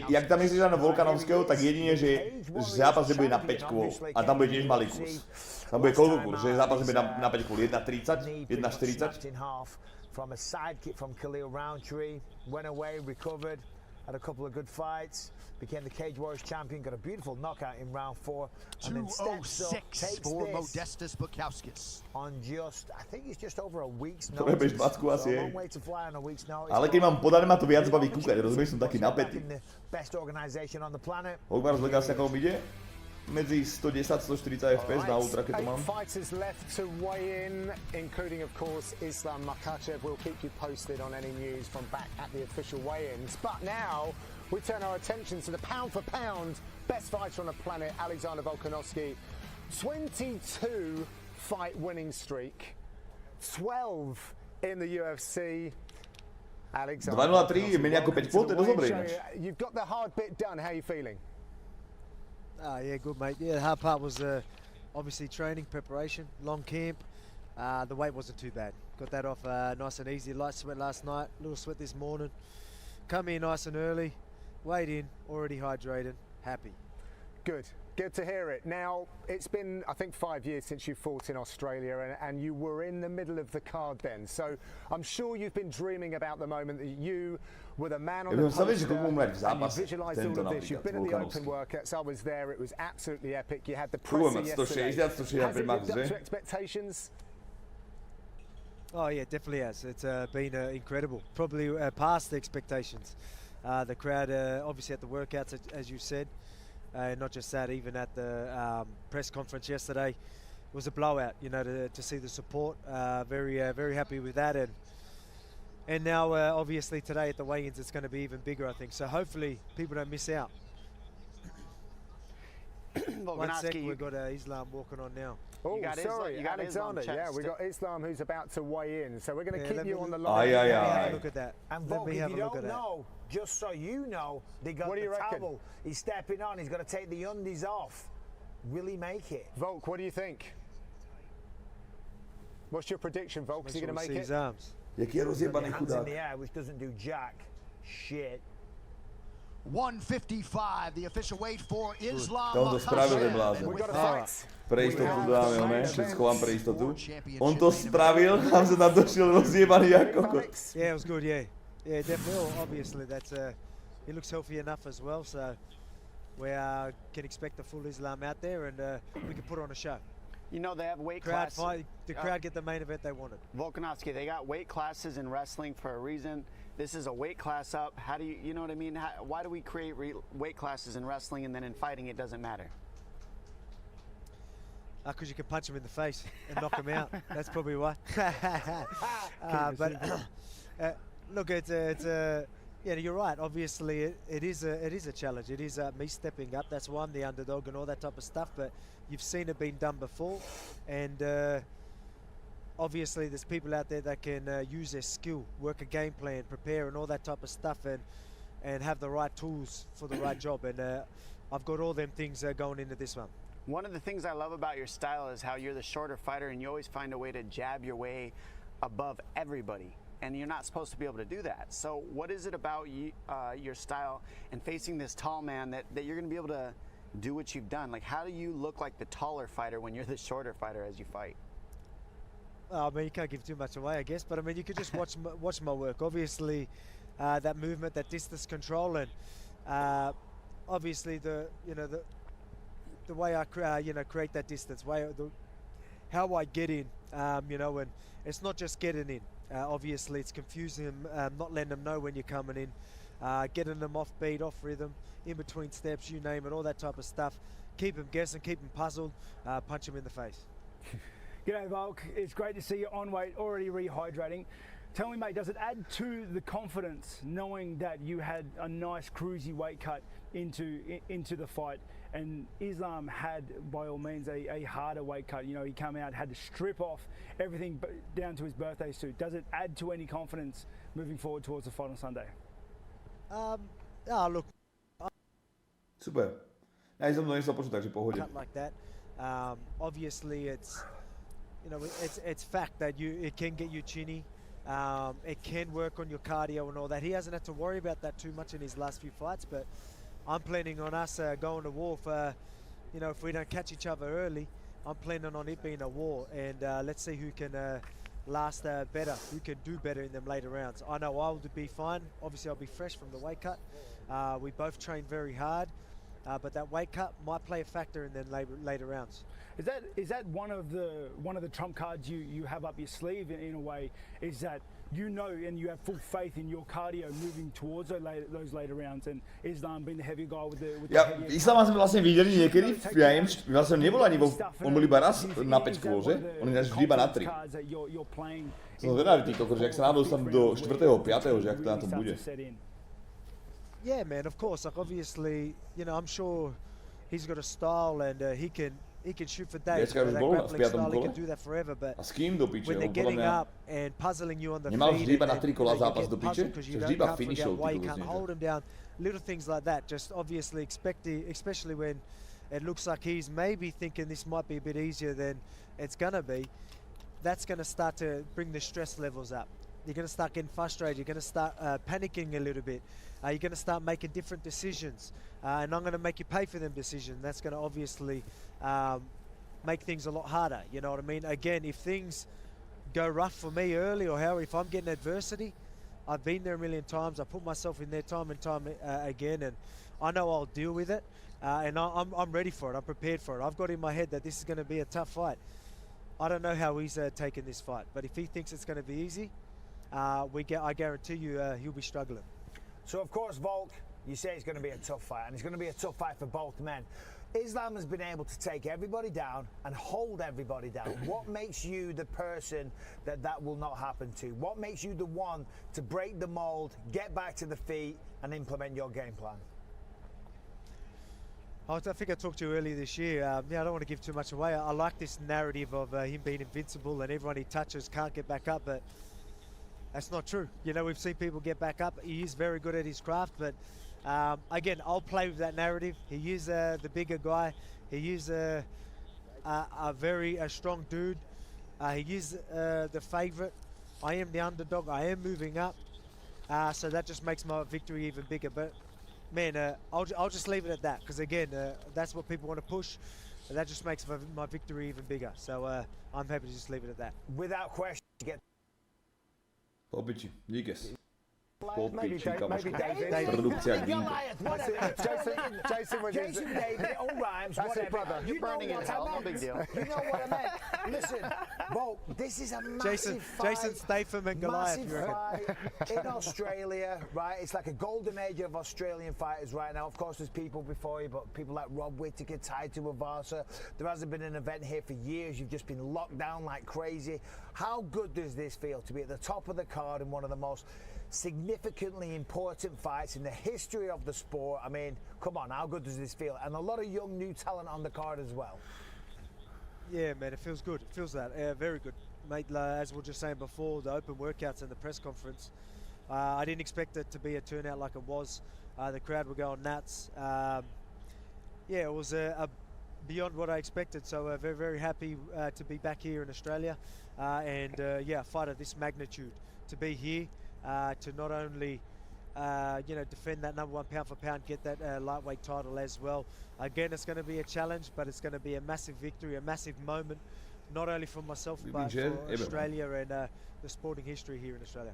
Jak tam myslíš na Volkanovského, tak jedine, že zápas nebude na 5 kôl a tam bude tiež malý kurz. Tam bude koľko kurz, že zápas nebude na 5 kôl, 1.30, 1.40. From a sidekick from Khalil Roundtree, went away, recovered, had a couple of good fights, became the Cage Warriors champion, got a beautiful knockout in round 4, and then steps up, takes for this Modestas Bukauskas. On just, I think it's just over a week's notice. So a long way to fly on a week's notice. Ale keď mám podané, ma to viac baví kúkať, rozumieš, som taký napätý. Best organization on the planet. Hogwarts Legacy, ako ide? Medzi 110-140 FPS na ultra, keď to mám. 8 fighters left to weigh in, including, of course, Islam Makhachev. We'll keep you posted on any news from back at the official weigh-ins. But now, we turn our attention to the pound-for-pound best fighter on the planet, Alexander Volkanovski. 22-fight winning streak, 12 in the UFC. Alexander 2-0-3 je menej ako 5 pôl, to je dosť dobré. You've got the hard bit done. How are you feeling? Yeah, good, mate. Yeah, the hard part was obviously training, preparation, long camp. The weight wasn't too bad. Got that off nice and easy. Light sweat last night, little sweat this morning. Come here nice and early, weighed in, already hydrated, happy. Good. Good to hear it. Now, it's been, I think, 5 years since you fought in Australia, and you were in the middle of the card then. So I'm sure you've been dreaming about the moment that you were the man on the poster, and you visualised all of this. You've been in the open workouts. I was there. It was absolutely epic. You had the presser yesterday. Has it lived up to expectations? Oh, yeah, definitely has. It's been incredible. Probably past the expectations. The crowd, obviously, at the workouts, as you said. Not just that, even at the press conference yesterday, it was a blowout. You know, to see the support. Very happy with that, and now obviously today at the weigh-ins it's going to be even bigger, I think. So hopefully people don't miss out. One sec, we've got Islam walking on now. Oh, sorry, Alexander. Yeah, we got Islam who's about to weigh in. So we're going to keep you on the line. Let me have a look at that. And Volk, if you don't know, just so you know, they got the towel. He's stepping on. He's got to take the undies off. Will he make it? Volk, what do you think? What's your prediction, Volk? Is he going to make it? Arms. Jaký je rozjebaný Hands in chudák. the air, which doesn't do jack shit. 155, the official weight for Islam. To on to spravil, ten blázon. Pre istotu dáme, ne? Všetko mám pre istotu. On to spravil, tam sa tam došiel rozjebaný ako kokot. Yeah, it was good, yeah. Yeah, definitely. Obviously, that's he looks healthy enough as well, so we can expect the full Islam out there, and we can put on a show. You know, they have weight classes. The crowd get the main event they wanted. Volkanovski, they got weight classes in wrestling for a reason. This is a weight class up. How do you know what I mean? Why do we create weight classes in wrestling and then in fighting it doesn't matter? Because you can punch him in the face and knock him out. That's probably why. Look, yeah, you're right. Obviously, it is a challenge. It is me stepping up. That's why I'm the underdog and all that type of stuff. But you've seen it being done before, and obviously there's people out there that can use their skill, work a game plan, prepare, and all that type of stuff, and have the right tools for the right job. And I've got all them things going into this one. One of the things I love about your style is how you're the shorter fighter and you always find a way to jab your way above everybody. And you're not supposed to be able to do that. So what is it about your style and facing this tall man that you're going to be able to do what you've done? Like, how do you look like the taller fighter when you're the shorter fighter as you fight? I mean, you can't give too much away, I guess. But I mean, you could just watch my work. Obviously, that movement, that distance control, and obviously the way I create that distance, how I get in, and it's not just getting in. Obviously, it's confusing them, not letting them know when you're coming in, getting them off beat, off rhythm, in between steps, you name it, all that type of stuff. Keep them guessing, keep them puzzled, punch them in the face. G'day, Volk. It's great to see you on weight, already rehydrating. Tell me, mate, does it add to the confidence knowing that you had a nice cruisy weight cut into the fight, and Islam had, by all means, a harder weight cut? You know, he came out, had to strip off everything down to his birthday suit. Does it add to any confidence moving forward towards the fight on Sunday? Look. Super. Ja som to nechcel počuť, takže pohode. Cut like that. Obviously, it's fact that it can get you chinny. It can work on your cardio and all that. He hasn't had to worry about that too much in his last few fights, but I'm planning on us going to war for, if we don't catch each other early, I'm planning on it being a war, and let's see who can last better, who can do better in them later rounds. I know I'll be fine. Obviously, I'll be fresh from the weight cut. We both train very hard, but that weight cut might play a factor in then later rounds. Is that one of the trump cards you have up your sleeve in a way? Is that and you have full faith in your cardio moving towards those later rounds, and Islam being the heavier guy with the Islama sme vlastne videli niekedy, vlastne nebol ani on bol iba raz na 5 kôl, že? On je vždy iba na 3. Som zvedavý týko, že ak sa náhodou tam do 4. 5. že ak to na tom bude. Yeah, man, of course. Like, obviously, I'm sure he's got a style, and he can shoot for days. That grappling style, he can do that forever. But when they're getting up and puzzling you on the feet, because you can't figure out why you can't hold him down, little things like that. Just obviously especially when it looks like he's maybe thinking this might be a bit easier than it's gonna be. That's gonna start to bring the stress levels up. You're gonna start getting frustrated. You're gonna start panicking a little bit. You're gonna start making different decisions, and I'm gonna make you pay for them decisions. That's gonna obviously make things a lot harder. You know what I mean? Again, if things go rough for me early, or if I'm getting adversity, I've been there a million times. I put myself in there time and time again, and I know I'll deal with it, and I'm ready for it. I'm prepared for it. I've got in my head that this is going to be a tough fight. I don't know how he's taking this fight, but if he thinks it's going to be easy, I guarantee you he'll be struggling. So, of course, Volk, you say it's going to be a tough fight, and it's going to be a tough fight for both men. Islam has been able to take everybody down and hold everybody down. What makes you the person that will not happen to? What makes you the one to break the mold, get back to the feet, and implement your game plan? I think I talked to you earlier this year. I don't want to give too much away. I like this narrative of him being invincible and everyone he touches can't get back up, but that's not true. We've seen people get back up. He is very good at his craft, but again, I'll play with that narrative. He is the bigger guy. He is a very strong dude. He is the favorite. I am the underdog. I am moving up. So that just makes my victory even bigger. But man, I'll just leave it at that, because again, that's what people want to push. That just makes my victory even bigger. So I'm happy to just leave it at that. Without question, Popiči, díkes. Chlopky, či kamošky. David. Produkcia Ginko. Jason David, it all rhymes, whatever. You're burning in hell, no big deal. You know what I meant. Listen, Bo, this is a massive fight. Jason Statham and Goliath. Massive fight in Australia, right? It's like a golden age of Australian fighters right now. Of course, there's people before you, but people like Rob Whittaker, tied to Avasa. There hasn't been an event here for years. You've just been locked down like crazy. How good does this feel to be at the top of the card in one of the most significantly important fights in the history of the sport? I mean, come on, how good does this feel? And a lot of young new talent on the card as well. Yeah, man, it feels good. It feels that. Very good. Mate, as we were just saying before, the open workouts and the press conference, I didn't expect it to be a turnout like it was. The crowd were going nuts. Yeah, it was beyond what I expected, so very, very happy to be back here in Australia. Yeah, a fight of this magnitude, to be here, to not only defend that #1 pound for pound, get that lightweight title as well. Again, it's going to be a challenge, but it's going to be a massive victory, a massive moment, not only for myself, but for Australia and the sporting history here in Australia.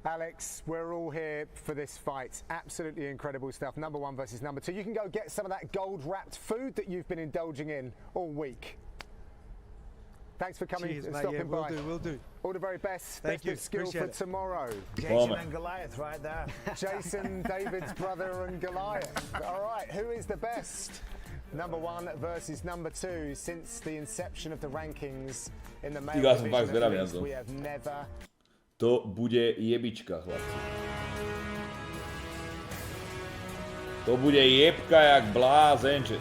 Alex, we're all here for this fight. Absolutely incredible stuff. #1 versus #2. You can go get some of that gold-wrapped food that you've been indulging in all week. Thanks for coming and stopping by. Will do. All the very best. Thank you. Best of skill Appreciate for it. tomorrow. Jason and Goliath right there. Jason, David's brother and Goliath. All right, who is the best? #1 versus #2 since the inception of the rankings in the male division. We have never. To bude jebička, chlapci. To bude jebka jak blázenčec.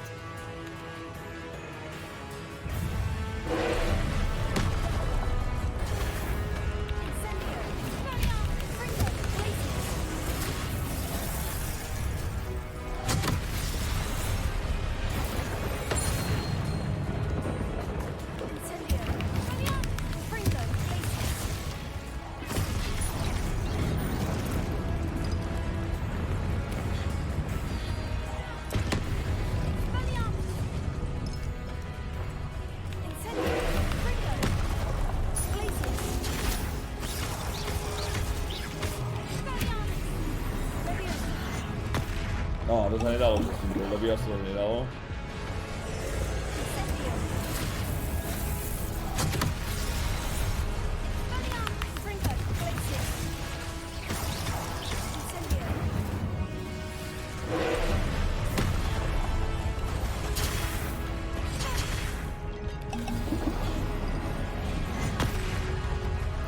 No, to sa nedalo, to by asi nedalo.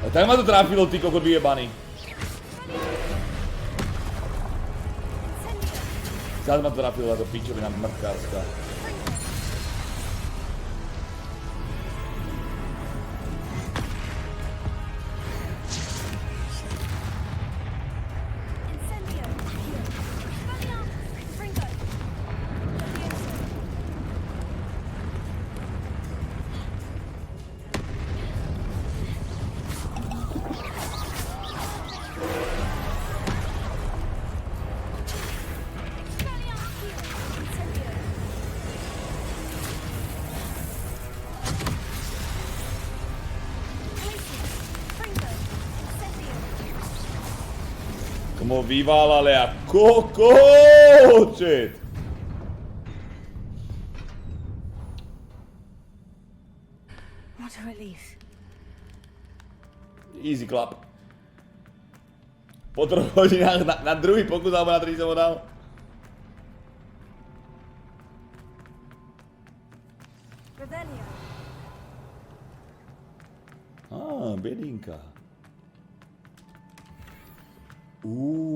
A tak ma to trafilo, ty kokot vyjebaný. Zás ma to trafilo táto pičovina mrtkárska. Como vyválali a kokočet! What a relief. Easy clap. Po 3 hodinách na druhý pokus, alebo na 3 som ho dal. Bedinka.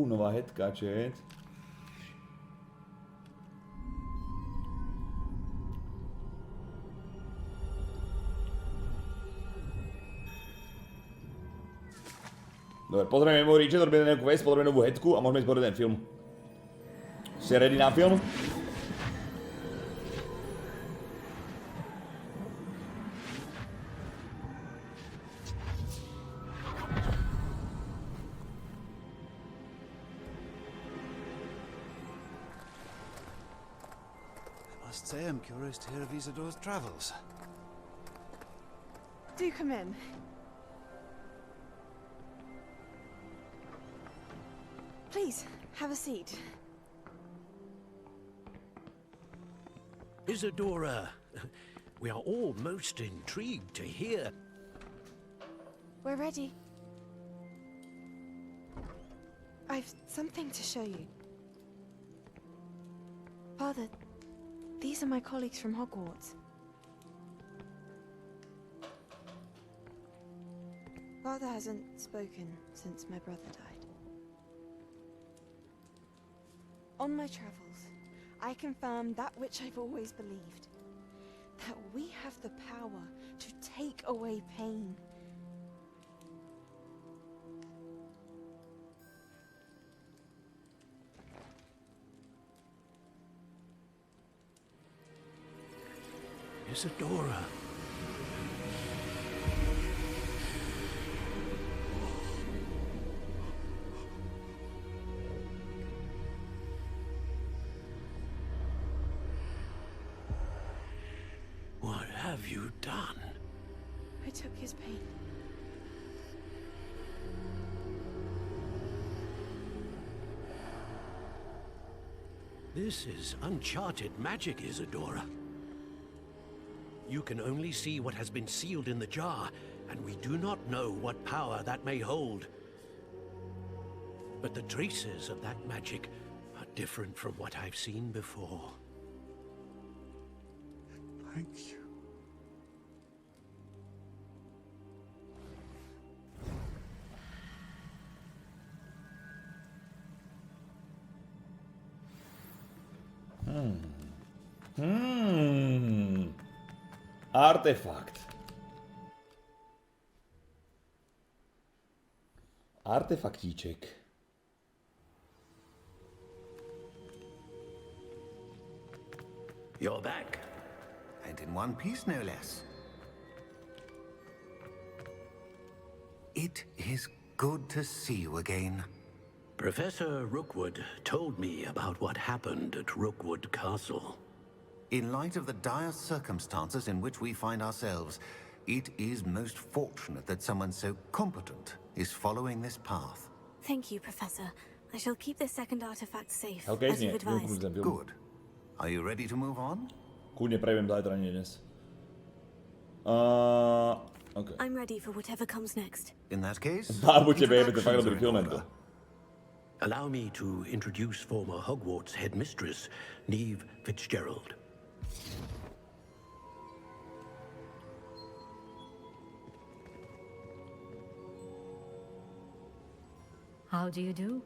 Nová headka, čet. Dobre, pozrieme memory, čo robíme nejakú vec, pozrieme novú headku a môžeme ísť pozrieť ten film. Ste ready na film? I must say I'm curious to hear of Isadore's travels. Do come in. Please, have a seat. Isadora, we are all most intrigued to hear. We're ready. I've something to show you. Father, these are my colleagues from Hogwarts. Father hasn't spoken since my brother died. On my travels, I confirmed that which I've always believed. That we have the power to take away pain. Isadora. What have you done? I took his pain. This is uncharted magic, Isadora. You can only see what has been sealed in the jar, and we do not know what power that may hold. But the traces of that magic are different from what I've seen before. Thank you. Artefakt. Artefaktíček. You're back. And in one piece, no less. It is good to see you again. Professor Rookwood told me about what happened at Rookwood Castle. In light of the dire circumstances in which we find ourselves, it is most fortunate that someone so competent is following this path. Thank you, Professor. I shall keep this second artifact safe, Okay, as you've advised. Good. Are you ready to move on? Kľudne prejdem zajtra, nie dnes. Okay. I'm ready for whatever comes next. In that case, buďte baby, to je fakt dobrý film to. Allow me to introduce former Hogwarts headmistress, Neve Fitzgerald. How do you do?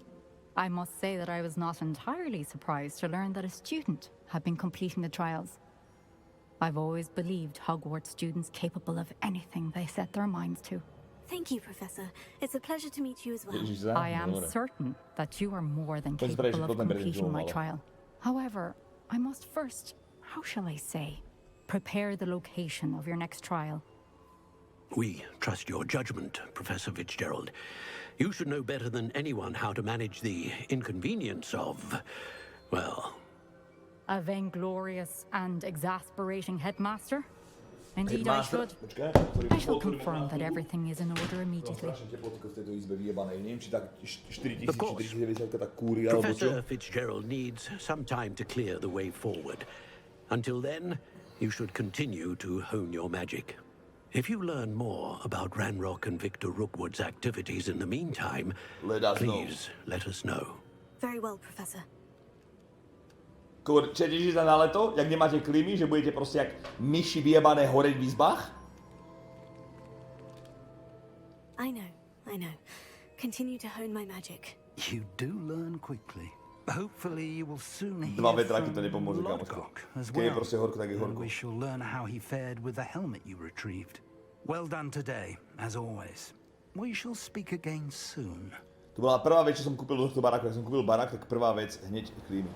I must say that I was not entirely surprised to learn that a student had been completing the trials. I've always believed Hogwarts students capable of anything they set their minds to. Thank you, Professor. It's a pleasure to meet you as well. I am certain that you are more than capable of completing my trial. However, I must first, how shall I say, prepare the location of your next trial. We trust your judgment, Professor Fitzgerald. You should know better than anyone how to manage the inconvenience of, well... A vainglorious and exasperating headmaster? Indeed, Headmaster? I shall confirm that everything is in order immediately. Of course. Professor Fitzgerald needs some time to clear the way forward. Until then, you should continue to hone your magic. If you learn more about Ranrock and Victor Rookwood's activities in the meantime, please let us know. Very well, Professor. Tešíte sa na leto, jak nemáte klímy, že budete proste jak myši vyjebané horeť v izbách? I know. Continue to hone my magic. You do learn quickly. Hopefully you will soon hear Dva vetráky to from nepomôže, kamoško. Lodgok as Keď je well. proste horko, tak je horko. We shall learn how he fared with the helmet you retrieved. Well done today, as always. We shall speak again soon. To bola prvá vec, čo som kúpil do tohto baráku. Ak som kúpil barák, tak prvá vec hneď klímy.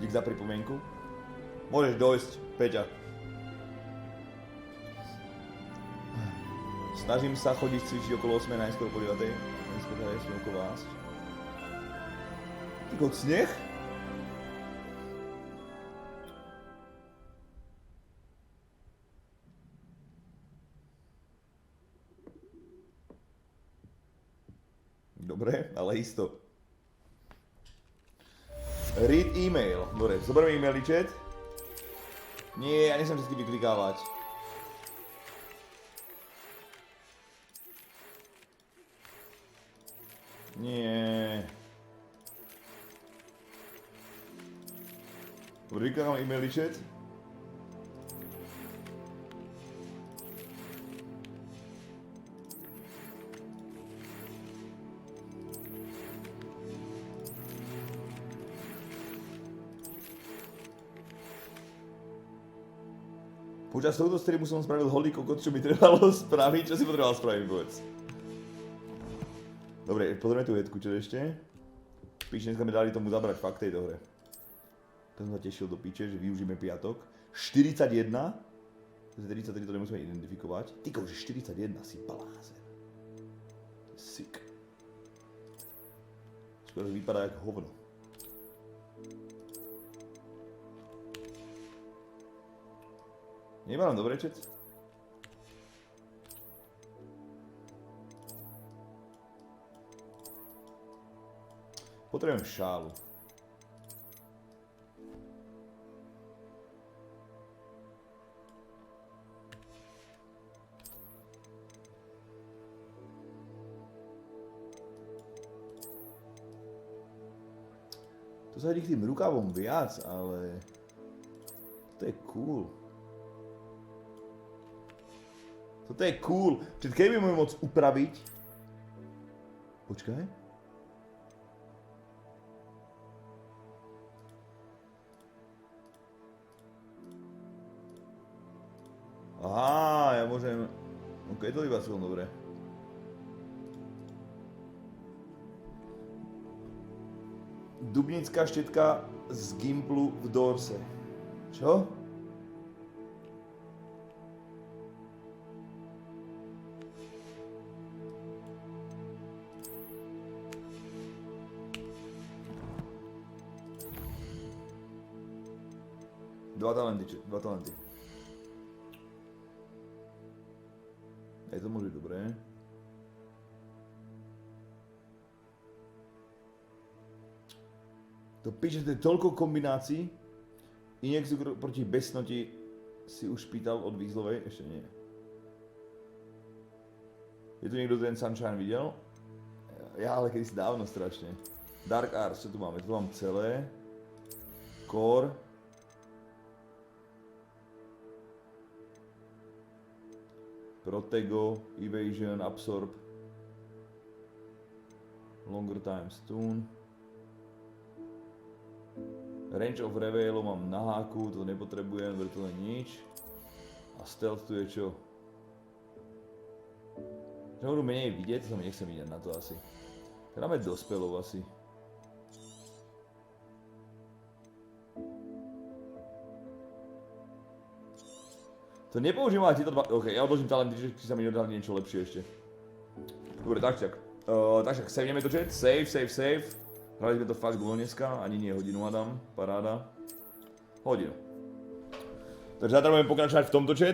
Dík za pripomienku. Môžeš dojsť, Peťa. Snažím sa chodiť cvičiť okolo 8, najskôr po 9. Najskôr teda som okolo vás. Ty kot sneh? Dobre, ale isto. Read e-mail. Dobre, zoberieme e-maily chat. Nie, ja nechcem všetky vyklikávať. Nie. Dobre, vyklikám e-maily chat. Počas tohto streamu som spravil holý kokot, čo mi trebalo spraviť. Čo si potreboval spraviť, povedz? Dobre, pozrieme tú jedku, čo ešte. Píč, dneska mi dali tomu zabrať fakt tejto hre. To som sa tešil do píče, že využijeme piatok. 41. 43 to nemusíme identifikovať. Ty že 41 si blázen. Sick. Skôr vypadá jak hovno. Nemám dobre, čet? Potrebujem šálu. To sa hodí k tým rukavom viac, ale to je cool. Toto je cool. Čiže keď budeme môcť upraviť... Počkaj. Aha, ja môžem... Ok, to iba celom dobre. Dubnická štetka z Gimplu v Dorse. Čo? Dva talenty. Aj to môže byť dobré. To píše, že to je toľko kombinácií. Injekciu proti besnoti si už pýtal od Výzlovej? Ešte nie. Je tu niekto ten Sunshine videl? Ja, ale kedysi dávno strašne. Dark Arts, čo tu máme? Tu mám celé. Core. Protego, Evasion, Absorb, Longer Time Stun, Range of Reveal mám na háku, to nepotrebujem, vrtule nič. A Stealth tu je čo? Že budú menej vidieť, to sa mi nechcem vidieť na to asi. Dáme dospelov asi. To nepoužijem ale tieto dva... Ok, ja odložím talenty, či sa mi nedá niečo lepšie ešte. Dobre, takže saveneme to chat. Save. Hrali sme to fakt dlho dneska, ani nie hodinu Adam, paráda. Hodinu. Takže zatiaľ budeme pokračovať v tomto chat.